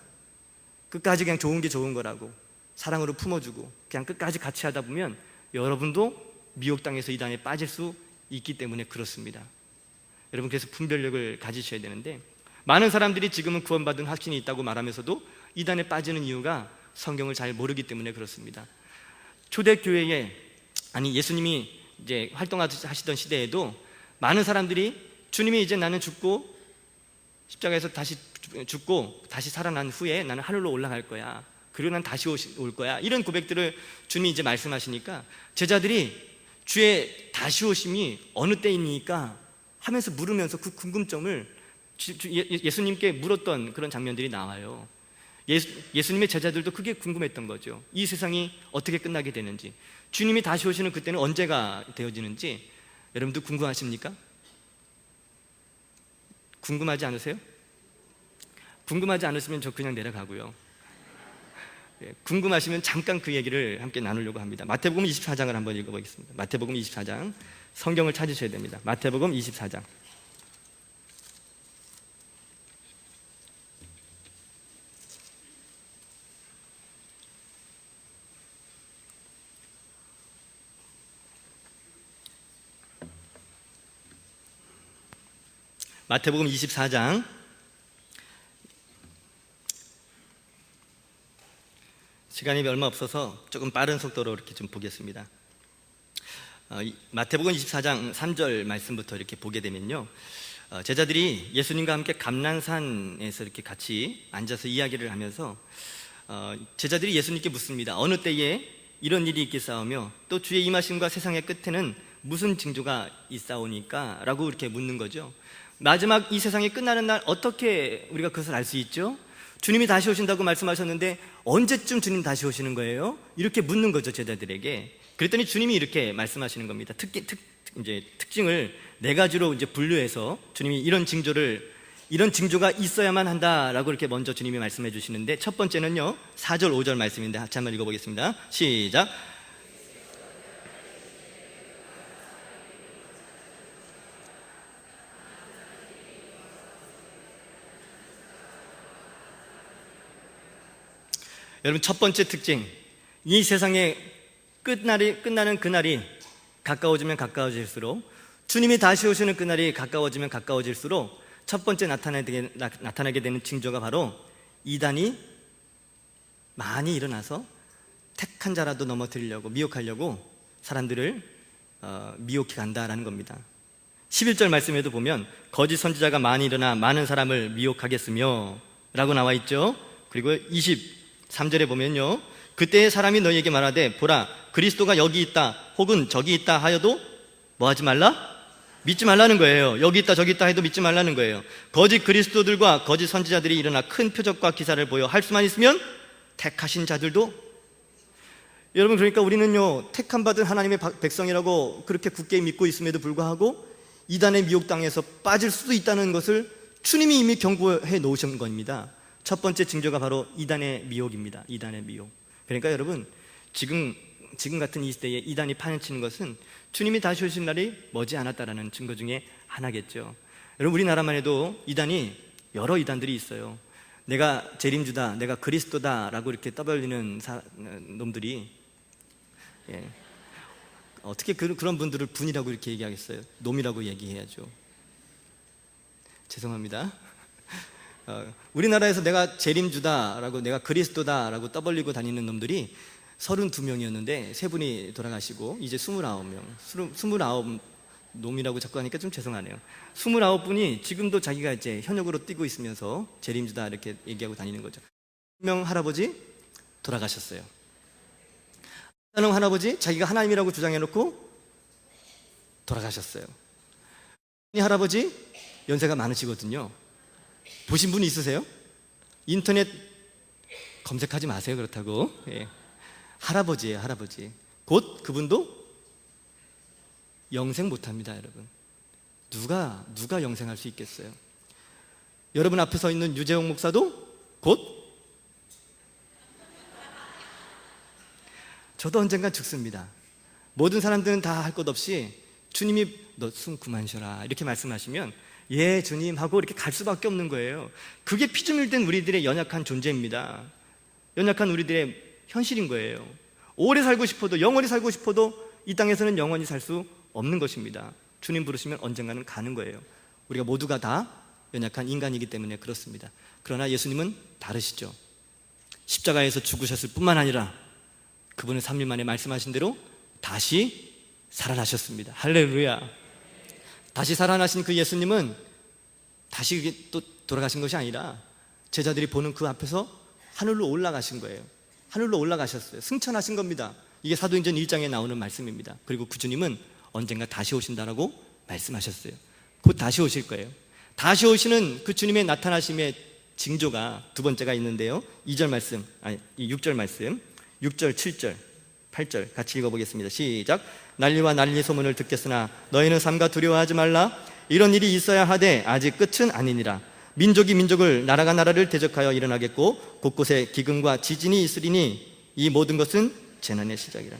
끝까지 그냥 좋은 게 좋은 거라고 사랑으로 품어주고 그냥 끝까지 같이 하다 보면 여러분도 미혹당해서 이단에 빠질 수 있기 때문에 그렇습니다. 여러분, 그래서 분별력을 가지셔야 되는데, 많은 사람들이 지금은 구원받은 확신이 있다고 말하면서도 이단에 빠지는 이유가 성경을 잘 모르기 때문에 그렇습니다. 초대교회에, 아니 예수님이 이제 활동하시던 시대에도 많은 사람들이 주님이 이제 나는 죽고 십자가에서 다시 죽고 다시 살아난 후에 나는 하늘로 올라갈 거야, 그리고 난 다시 올 거야, 이런 고백들을 주님이 이제 말씀하시니까 제자들이 주의 다시 오심이 어느 때입니까? 하면서 물으면서 그 궁금점을 예수님께 물었던 그런 장면들이 나와요. 예수님의 제자들도 그게 궁금했던 거죠. 이 세상이 어떻게 끝나게 되는지, 주님이 다시 오시는 그때는 언제가 되어지는지 여러분도 궁금하십니까? 궁금하지 않으세요? 궁금하지 않으시면 저 그냥 내려가고요. 궁금하시면 잠깐 그 얘기를 함께 나누려고 합니다. 마태복음 24장을 한번 읽어보겠습니다. 마태복음 24장, 성경을 찾으셔야 됩니다. 마태복음 24장. 마태복음 24장 시간이 얼마 없어서 조금 빠른 속도로 이렇게 좀 보겠습니다. 마태복음 24장 3절 말씀부터 이렇게 보게 되면요, 제자들이 예수님과 함께 감난산에서 이렇게 같이 앉아서 이야기를 하면서 제자들이 예수님께 묻습니다. 어느 때에 이런 일이 있겠사오며 또 주의 임하심과 세상의 끝에는 무슨 징조가 있사오니까? 라고 이렇게 묻는 거죠. 마지막 이 세상이 끝나는 날 어떻게 우리가 그것을 알 수 있죠? 주님이 다시 오신다고 말씀하셨는데 언제쯤 주님 다시 오시는 거예요? 이렇게 묻는 거죠, 제자들에게. 그랬더니 주님이 이렇게 말씀하시는 겁니다. 특징을 네 가지로 이제 분류해서 주님이 이런 징조가 있어야만 한다라고 이렇게 먼저 주님이 말씀해 주시는데, 첫 번째는요 4절 5절 말씀인데 같이 한번 읽어보겠습니다. 시작. 여러분, 첫 번째 특징, 이 세상의 끝나는 그날이 가까워지면 가까워질수록, 주님이 다시 오시는 그날이 가까워지면 가까워질수록 첫 번째 나타나게 되는 징조가 바로 이단이 많이 일어나서 택한 자라도 넘어뜨리려고, 미혹하려고 사람들을 미혹해 간다라는 겁니다. 11절 말씀에도 보면 거짓 선지자가 많이 일어나 많은 사람을 미혹하겠으며 라고 나와 있죠. 그리고 23절에 보면요, 그때 사람이 너희에게 말하되 보라 그리스도가 여기 있다 혹은 저기 있다 하여도 뭐 하지 말라? 믿지 말라는 거예요. 여기 있다 저기 있다 해도 믿지 말라는 거예요. 거짓 그리스도들과 거짓 선지자들이 일어나 큰 표적과 기사를 보여 할 수만 있으면 택하신 자들도, 여러분, 그러니까 우리는요 택함 받은 하나님의 백성이라고 그렇게 굳게 믿고 있음에도 불구하고 이단의 미혹당해서 빠질 수도 있다는 것을 주님이 이미 경고해 놓으신 겁니다. 첫 번째 징조가 바로 이단의 미혹입니다. 이단의 미혹. 그러니까 여러분, 지금 같은 이 시대에 이단이 파헤치는 것은 주님이 다시 오신 날이 머지 않았다라는 증거 중에 하나겠죠. 여러분, 우리나라만 해도 여러 이단들이 있어요. 내가 재림주다, 내가 그리스도다 라고 이렇게 떠벌리는 놈들이, 어떻게 그런 분들을 분이라고 이렇게 얘기하겠어요? 놈이라고 얘기해야죠. 죄송합니다. 우리나라에서 내가 재림주다라고, 내가 그리스도다라고 떠벌리고 다니는 놈들이 32명이었는데 3분이 돌아가시고 이제 29명, 29 놈이라고 자꾸 하니까 좀 죄송하네요. 29분이 지금도 자기가 이제 현역으로 뛰고 있으면서 재림주다 이렇게 얘기하고 다니는 거죠. 한 명 할아버지 돌아가셨어요. 한 할아버지 자기가 하나님이라고 주장해놓고 돌아가셨어요. 이 할아버지 연세가 많으시거든요. 보신 분이 있으세요? 인터넷 검색하지 마세요. 그렇다고. 할아버지예요, 할아버지. 곧 그분도 영생 못합니다, 여러분. 누가 영생할 수 있겠어요? 여러분 앞에 서 있는 유재홍 목사도 곧, 저도 언젠간 죽습니다. 모든 사람들은 다 할 것 없이 주님이 너 숨 그만 쉬어라 이렇게 말씀하시면 예 주님 하고 이렇게 갈 수밖에 없는 거예요. 그게 피조물된 우리들의 연약한 존재입니다. 연약한 우리들의 현실인 거예요. 오래 살고 싶어도, 영원히 살고 싶어도 이 땅에서는 영원히 살 수 없는 것입니다. 주님 부르시면 언젠가는 가는 거예요. 우리가 모두가 다 연약한 인간이기 때문에 그렇습니다. 그러나 예수님은 다르시죠. 십자가에서 죽으셨을 뿐만 아니라 그분은 3일 만에 말씀하신 대로 다시 살아나셨습니다. 할렐루야. 다시 살아나신 그 예수님은 다시 이게 또 돌아가신 것이 아니라 제자들이 보는 그 앞에서 하늘로 올라가신 거예요. 하늘로 올라가셨어요. 승천하신 겁니다. 이게 사도행전 1장에 나오는 말씀입니다. 그리고 그 주님은 언젠가 다시 오신다라고 말씀하셨어요. 곧 다시 오실 거예요. 다시 오시는 그 주님의 나타나심의 징조가 두 번째가 있는데요. 2절 말씀, 아니 6절 말씀, 6절, 7절, 8절 같이 읽어보겠습니다. 시작. 난리와 난리 소문을 듣겠으나 너희는 삼가 두려워하지 말라. 이런 일이 있어야 하되 아직 끝은 아니니라. 민족이 민족을, 나라가 나라를 대적하여 일어나겠고 곳곳에 기근과 지진이 있으리니 이 모든 것은 재난의 시작이라.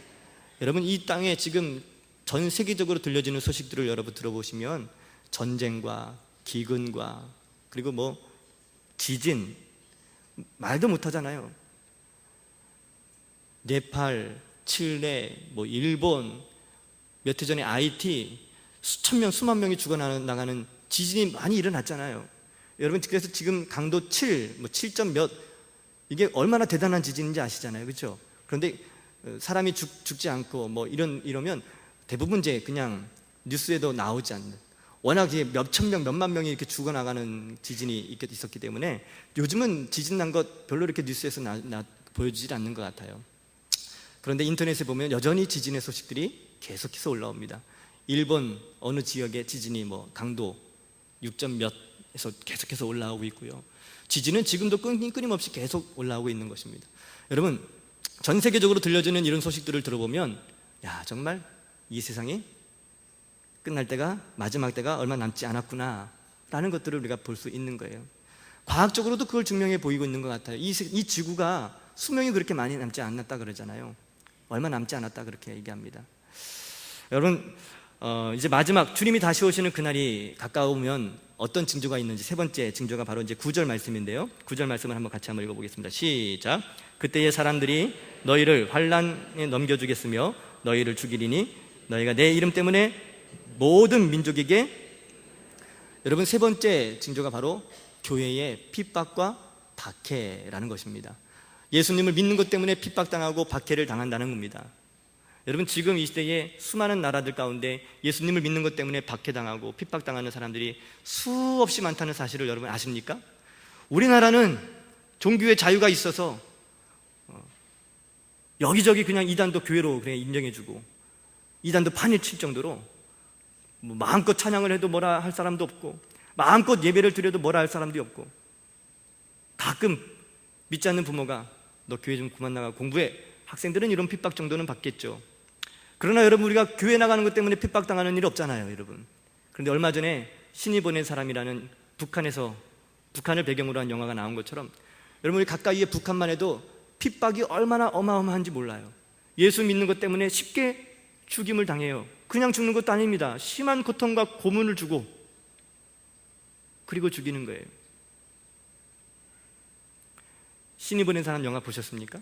여러분, 이 땅에 지금 전 세계적으로 들려지는 소식들을 여러분 들어보시면 전쟁과 기근과 그리고 뭐 지진, 말도 못하잖아요. 네팔, 칠레, 뭐 일본, 몇 해 전에 IT 수천 명, 수만 명이 죽어나가는 지진이 많이 일어났잖아요. 여러분, 그래서 지금 강도 7, 뭐 7점 몇, 이게 얼마나 대단한 지진인지 아시잖아요, 그렇죠? 그런데 사람이 죽지 않고 뭐 이러면 대부분 이제 그냥 뉴스에도 나오지 않는, 워낙 이제 몇천 명, 몇만 명이 이렇게 죽어나가는 지진이 있었기 때문에 요즘은 지진 난 것 별로 이렇게 뉴스에서 보여주질 않는 것 같아요. 그런데 인터넷에 보면 여전히 지진의 소식들이 계속해서 올라옵니다. 일본 어느 지역의 지진이 뭐 강도 6점 몇에서 계속해서 올라오고 있고요. 지진은 지금도 끊임없이 계속 올라오고 있는 것입니다. 여러분, 전 세계적으로 들려지는 이런 소식들을 들어보면 야, 정말 이 세상이 끝날 때가, 마지막 때가 얼마 남지 않았구나 라는 것들을 우리가 볼 수 있는 거예요. 과학적으로도 그걸 증명해 보이고 있는 것 같아요. 이 지구가 수명이 그렇게 많이 남지 않았다 그러잖아요. 얼마 남지 않았다 그렇게 얘기합니다. 여러분, 이제 마지막 주님이 다시 오시는 그날이 가까우면 어떤 징조가 있는지, 세 번째 징조가 바로 이제 9절 말씀인데요. 9절 말씀을 같이 한번 읽어보겠습니다. 시작. 그때의 사람들이 너희를 환란에 넘겨주겠으며 너희를 죽이리니 너희가 내 이름 때문에 모든 민족에게, 여러분, 세 번째 징조가 바로 교회의 핍박과 박해라는 것입니다. 예수님을 믿는 것 때문에 핍박당하고 박해를 당한다는 겁니다. 여러분, 지금 이 시대에 수많은 나라들 가운데 예수님을 믿는 것 때문에 박해당하고 핍박당하는 사람들이 수없이 많다는 사실을 여러분 아십니까? 우리나라는 종교의 자유가 있어서 여기저기 그냥 이단도 교회로 그냥 인정해주고 이단도 판을 칠 정도로 뭐 마음껏 찬양을 해도 뭐라 할 사람도 없고 마음껏 예배를 드려도 뭐라 할 사람도 없고, 가끔 믿지 않는 부모가 너 교회 좀 그만 나가 공부해, 학생들은 이런 핍박 정도는 받겠죠. 그러나 여러분, 우리가 교회 나가는 것 때문에 핍박당하는 일 없잖아요, 여러분. 그런데 얼마 전에 신이 보낸 사람이라는 북한을 배경으로 한 영화가 나온 것처럼 여러분, 우리 가까이에 북한만 해도 핍박이 얼마나 어마어마한지 몰라요. 예수 믿는 것 때문에 쉽게 죽임을 당해요. 그냥 죽는 것도 아닙니다. 심한 고통과 고문을 주고 그리고 죽이는 거예요. 신이 보낸 사람 영화 보셨습니까?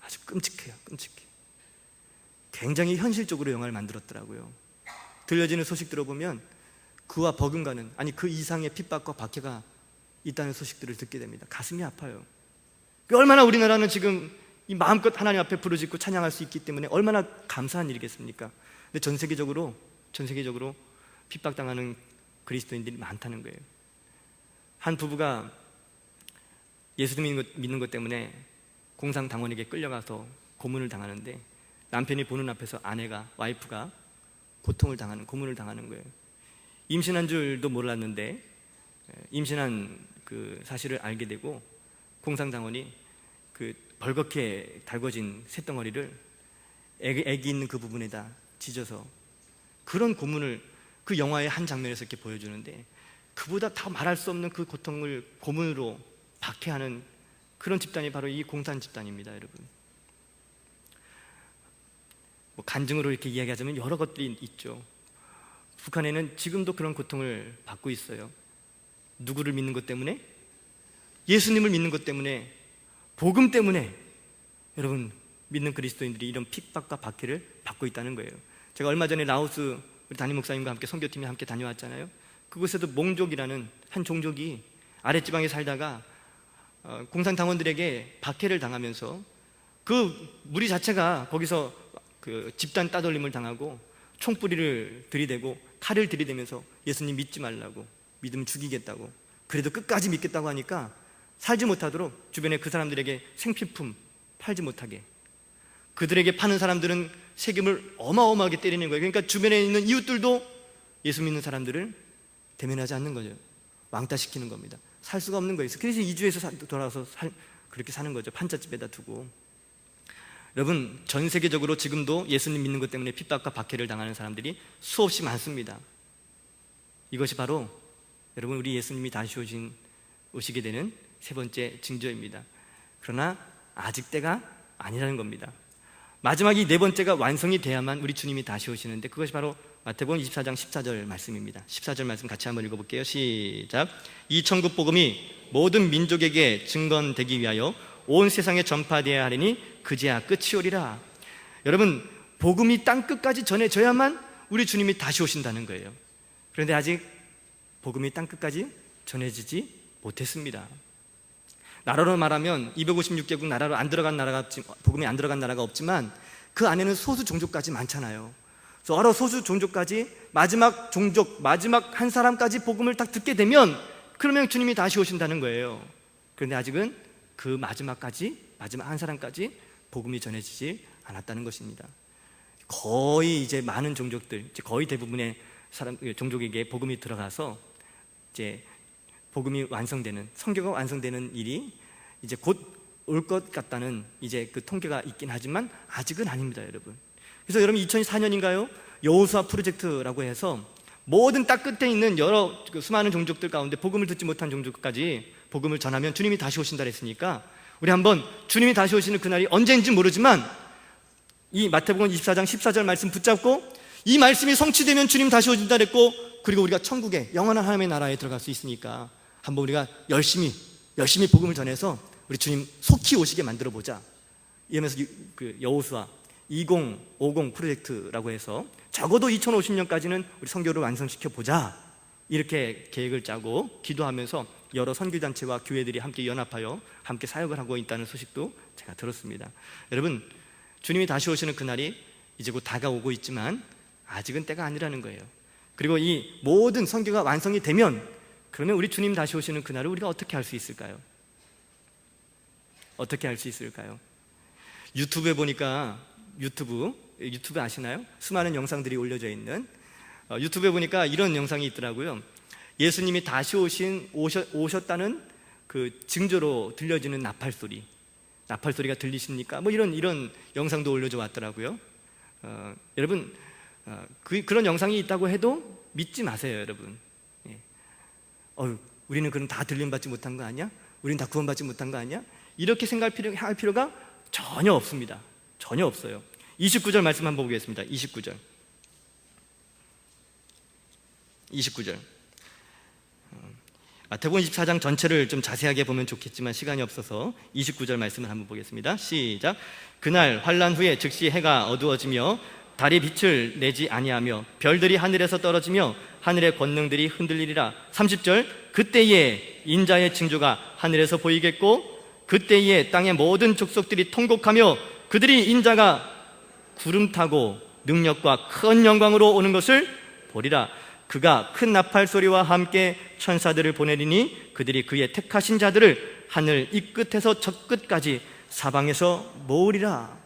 아주 끔찍해요, 끔찍해. 굉장히 현실적으로 영화를 만들었더라고요. 들려지는 소식 들어보면 그와 버금가는, 아니 그 이상의 핍박과 박해가 있다는 소식들을 듣게 됩니다. 가슴이 아파요. 얼마나 우리나라는 지금 이 마음껏 하나님 앞에 부르짖고 찬양할 수 있기 때문에 얼마나 감사한 일이겠습니까? 근데 전 세계적으로 핍박당하는 그리스도인들이 많다는 거예요. 한 부부가 예수 믿는 것 때문에 공산당원에게 끌려가서 고문을 당하는데 남편이 보는 앞에서 와이프가 고문을 당하는 거예요. 임신한 줄도 몰랐는데 임신한 그 사실을 알게 되고 공산당원이 그 벌겋게 달궈진 쇳덩어리를 애기 있는 그 부분에다 찢어서, 그런 고문을 그 영화의 한 장면에서 이렇게 보여주는데, 그보다 더 말할 수 없는 그 고통을 고문으로 박해하는 그런 집단이 바로 이 공산 집단입니다, 여러분. 뭐 간증으로 이렇게 이야기하자면 여러 것들이 있죠. 북한에는 지금도 그런 고통을 받고 있어요. 누구를 믿는 것 때문에? 예수님을 믿는 것 때문에, 복음 때문에 여러분, 믿는 그리스도인들이 이런 핍박과 박해를 받고 있다는 거예요. 제가 얼마 전에 라오스 우리 담임 목사님과 함께 선교팀이 함께 다녀왔잖아요. 그곳에도 몽족이라는 한 종족이 아랫지방에 살다가 공산당원들에게 박해를 당하면서 그 무리 자체가 거기서 그 집단 따돌림을 당하고 총뿌리를 들이대고 칼을 들이대면서 예수님 믿지 말라고, 믿으면 죽이겠다고, 그래도 끝까지 믿겠다고 하니까 살지 못하도록 주변에 그 사람들에게 생필품 팔지 못하게, 그들에게 파는 사람들은 세금을 어마어마하게 때리는 거예요. 그러니까 주변에 있는 이웃들도 예수 믿는 사람들을 대면하지 않는 거죠. 왕따시키는 겁니다. 살 수가 없는 거예요. 그래서 이주에서 돌아와서 그렇게 사는 거죠. 판잣집에다 두고. 여러분, 전 세계적으로 지금도 예수님 믿는 것 때문에 핍박과 박해를 당하는 사람들이 수없이 많습니다. 이것이 바로 여러분, 우리 예수님이 다시 오시게 되는 세 번째 징조입니다. 그러나 아직 때가 아니라는 겁니다. 마지막 이 네 번째가 완성이 돼야만 우리 주님이 다시 오시는데, 그것이 바로 마태복음 24장 14절 말씀입니다. 14절 말씀 같이 한번 읽어볼게요. 시작. 이 천국 복음이 모든 민족에게 증거되기 위하여 온 세상에 전파되어야 하리니 그제야 끝이 오리라. 여러분, 복음이 땅끝까지 전해져야만 우리 주님이 다시 오신다는 거예요. 그런데 아직 복음이 땅끝까지 전해지지 못했습니다. 나라로 말하면 256개국 나라로 안 들어간 나라가, 복음이 안 들어간 나라가 없지만 그 안에는 소수 종족까지 많잖아요. 여러 소수 종족까지 마지막 종족, 마지막 한 사람까지 복음을 딱 듣게 되면 그러면 주님이 다시 오신다는 거예요. 그런데 아직은 그 마지막까지, 마지막 한 사람까지 복음이 전해지지 않았다는 것입니다. 거의 이제 많은 종족들, 이제 거의 대부분의 종족에게 복음이 들어가서 이제 복음이 완성되는, 선교가 완성되는 일이 이제 곧 올 것 같다는 이제 그 통계가 있긴 하지만 아직은 아닙니다, 여러분. 그래서 여러분, 2004년인가요? 여호수아 프로젝트라고 해서 모든 땅 끝에 있는 여러 수많은 종족들 가운데 복음을 듣지 못한 종족까지 복음을 전하면 주님이 다시 오신다 그랬으니까, 우리 한번 주님이 다시 오시는 그날이 언제인지 모르지만 이 마태복음 24장 14절 말씀 붙잡고, 이 말씀이 성취되면 주님 다시 오신다 그랬고, 그리고 우리가 천국에 영원한 하나님의 나라에 들어갈 수 있으니까 한번 우리가 열심히 복음을 전해서 우리 주님 속히 오시게 만들어 보자, 이러면서 그 여호수아 2050 프로젝트라고 해서 적어도 2050년까지는 우리 선교를 완성시켜 보자, 이렇게 계획을 짜고 기도하면서 여러 선교단체와 교회들이 함께 연합하여 함께 사역을 하고 있다는 소식도 제가 들었습니다. 여러분, 주님이 다시 오시는 그날이 이제 곧 다가오고 있지만 아직은 때가 아니라는 거예요. 그리고 이 모든 선교가 완성이 되면, 그러면 우리 주님 다시 오시는 그날을 우리가 어떻게 할 수 있을까요? 어떻게 할 수 있을까요? 유튜브에 보니까, 유튜브 아시나요? 수많은 영상들이 올려져 있는 유튜브에 보니까 이런 영상이 있더라고요. 예수님이 다시 오셨다는 그 징조로 들려지는 나팔 소리가 들리십니까? 뭐 이런 영상도 올려져 왔더라고요. 여러분, 그런 영상이 있다고 해도 믿지 마세요, 여러분. 예. 우리는 그럼 다 들림받지 못한 거 아니야? 우리는 다 구원받지 못한 거 아니야? 이렇게 생각할 필요가 전혀 없습니다. 전혀 없어요. 29절 말씀 한번 보겠습니다. 29절. 마태복음 24장 전체를 좀 자세하게 보면 좋겠지만 시간이 없어서 29절 말씀을 한번 보겠습니다. 시작. 그날 환난 후에 즉시 해가 어두워지며 달이 빛을 내지 아니하며 별들이 하늘에서 떨어지며 하늘의 권능들이 흔들리리라. 30절. 그때에 인자의 징조가 하늘에서 보이겠고 그때에 땅의 모든 족속들이 통곡하며 그들이 인자가 구름 타고 능력과 큰 영광으로 오는 것을 보리라. 그가 큰 나팔 소리와 함께 천사들을 보내리니 그들이 그의 택하신 자들을 하늘 이 끝에서 저 끝까지 사방에서 모으리라.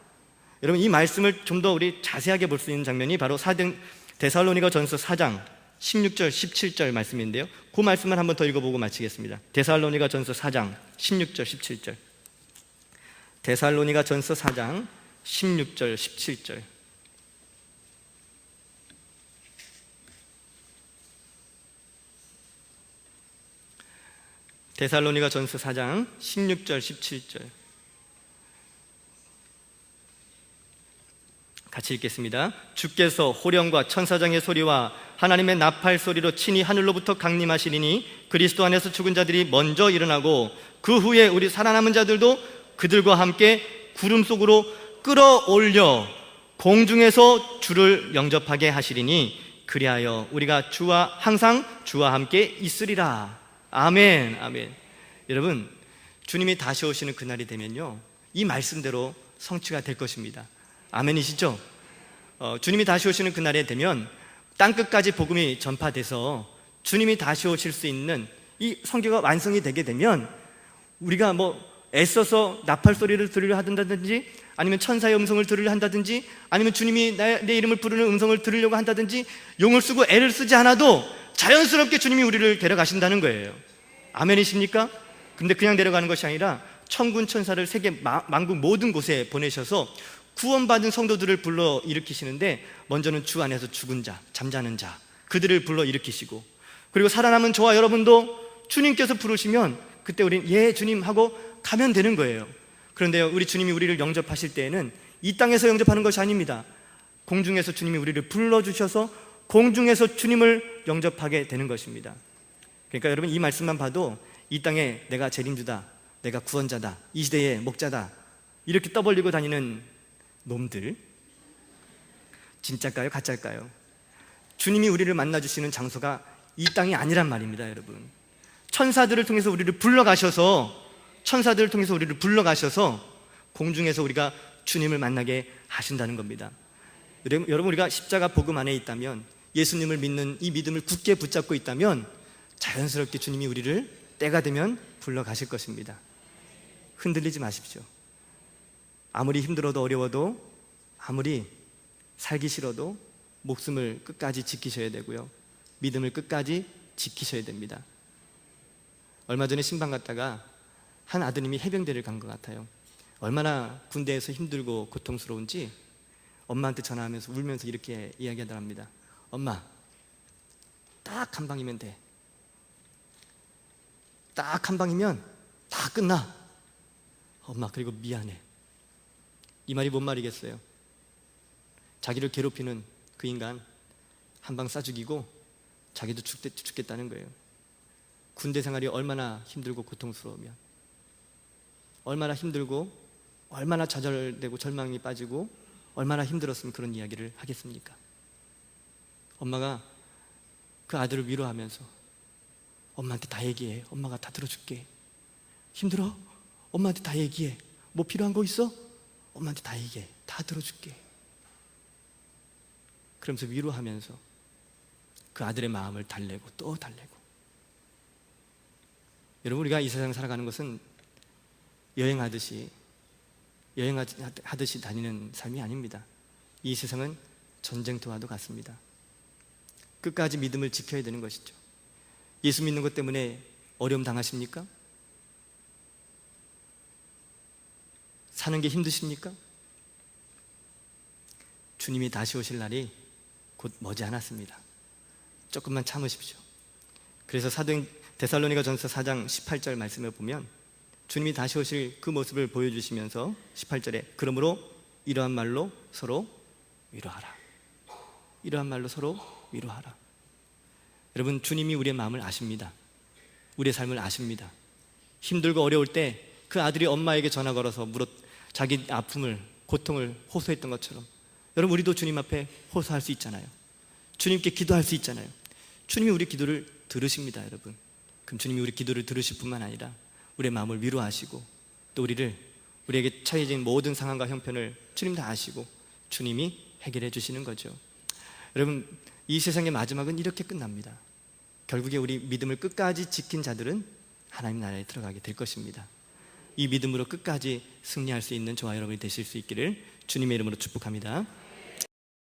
여러분, 이 말씀을 좀 더 우리 자세하게 볼 수 있는 장면이 바로 데살로니가전서 4장 16절 17절 말씀인데요, 그 말씀을 한번 더 읽어보고 마치겠습니다. 데살로니가전서 4장 16절 17절. 데살로니가전서 4장 16절 17절. 데살로니가전서 4장 16절 17절 같이 읽겠습니다. 주께서 호령과 천사장의 소리와 하나님의 나팔 소리로 친히 하늘로부터 강림하시리니 그리스도 안에서 죽은 자들이 먼저 일어나고 그 후에 우리 살아남은 자들도 그들과 함께 구름 속으로 끌어올려 공중에서 주를 영접하게 하시리니 그리하여 우리가 항상 주와 함께 있으리라. 아멘, 아멘. 여러분, 주님이 다시 오시는 그날이 되면요, 이 말씀대로 성취가 될 것입니다. 아멘이시죠? 주님이 다시 오시는 그날에 되면 땅끝까지 복음이 전파돼서 주님이 다시 오실 수 있는 이 선교가 완성이 되게 되면 우리가 뭐 애써서 나팔 소리를 들으려 한다든지, 아니면 천사의 음성을 들으려 한다든지, 아니면 주님이 내 이름을 부르는 음성을 들으려고 한다든지, 용을 쓰고 애를 쓰지 않아도 자연스럽게 주님이 우리를 데려가신다는 거예요. 아멘이십니까? 근데 그냥 데려가는 것이 아니라 천군 천사를 세계 만국 모든 곳에 보내셔서 구원받은 성도들을 불러 일으키시는데, 먼저는 주 안에서 죽은 자, 잠자는 자, 그들을 불러 일으키시고, 그리고 살아남은 저와 여러분도 주님께서 부르시면 그때 우린 예 주님 하고 가면 되는 거예요. 그런데요, 우리 주님이 우리를 영접하실 때에는 이 땅에서 영접하는 것이 아닙니다. 공중에서 주님이 우리를 불러주셔서 공중에서 주님을 영접하게 되는 것입니다. 그러니까 여러분, 이 말씀만 봐도 이 땅에 내가 재림주다, 내가 구원자다, 이 시대의 목자다, 이렇게 떠벌리고 다니는 놈들, 진짜일까요? 가짜일까요? 주님이 우리를 만나주시는 장소가 이 땅이 아니란 말입니다, 여러분. 천사들을 통해서 우리를 불러가셔서 공중에서 우리가 주님을 만나게 하신다는 겁니다. 여러분, 우리가 십자가 복음 안에 있다면, 예수님을 믿는 이 믿음을 굳게 붙잡고 있다면 자연스럽게 주님이 우리를 때가 되면 불러가실 것입니다. 흔들리지 마십시오. 아무리 힘들어도 어려워도, 아무리 살기 싫어도 목숨을 끝까지 지키셔야 되고요, 믿음을 끝까지 지키셔야 됩니다. 얼마 전에 신방 갔다가 한 아드님이 해병대를 간 것 같아요. 얼마나 군대에서 힘들고 고통스러운지 엄마한테 전화하면서 울면서 이렇게 이야기하더랍니다. 엄마, 딱 한 방이면 돼. 딱 한 방이면 다 끝나. 엄마, 그리고 미안해. 이 말이 뭔 말이겠어요? 자기를 괴롭히는 그 인간 한 방 쏴 죽이고 자기도 죽겠다는 거예요. 군대 생활이 얼마나 힘들고 고통스러우면, 얼마나 힘들고 얼마나 좌절되고 절망이 빠지고 얼마나 힘들었으면 그런 이야기를 하겠습니까? 엄마가 그 아들을 위로하면서 엄마한테 다 얘기해. 엄마가 다 들어줄게. 힘들어? 엄마한테 다 얘기해. 뭐 필요한 거 있어? 엄마한테 다 얘기해. 다 들어줄게. 그러면서 위로하면서 그 아들의 마음을 달래고 또 달래고. 여러분, 우리가 이 세상 살아가는 것은 여행하듯이 다니는 삶이 아닙니다. 이 세상은 전쟁터와도 같습니다. 끝까지 믿음을 지켜야 되는 것이죠. 예수 믿는 것 때문에 어려움 당하십니까? 사는 게 힘드십니까? 주님이 다시 오실 날이 곧 머지않았습니다. 조금만 참으십시오. 그래서 사도행 데살로니가전서 4장 18절 말씀을 보면 주님이 다시 오실 그 모습을 보여주시면서 18절에 그러므로 이러한 말로 서로 위로하라. 이러한 말로 서로 위로하라. 여러분, 주님이 우리의 마음을 아십니다. 우리의 삶을 아십니다. 힘들고 어려울 때 그 아들이 엄마에게 전화 걸어서 자기 아픔을, 고통을 호소했던 것처럼 여러분, 우리도 주님 앞에 호소할 수 있잖아요. 주님께 기도할 수 있잖아요. 주님이 우리 기도를 들으십니다, 여러분. 그럼 주님이 우리 기도를 들으실 뿐만 아니라 우리의 마음을 위로하시고 또 우리에게 처해진 모든 상황과 형편을 주님 다 아시고 주님이 해결해 주시는 거죠. 여러분, 이 세상의 마지막은 이렇게 끝납니다. 결국에 우리 믿음을 끝까지 지킨 자들은 하나님 나라에 들어가게 될 것입니다. 이 믿음으로 끝까지 승리할 수 있는 저와 여러분이 되실 수 있기를 주님의 이름으로 축복합니다.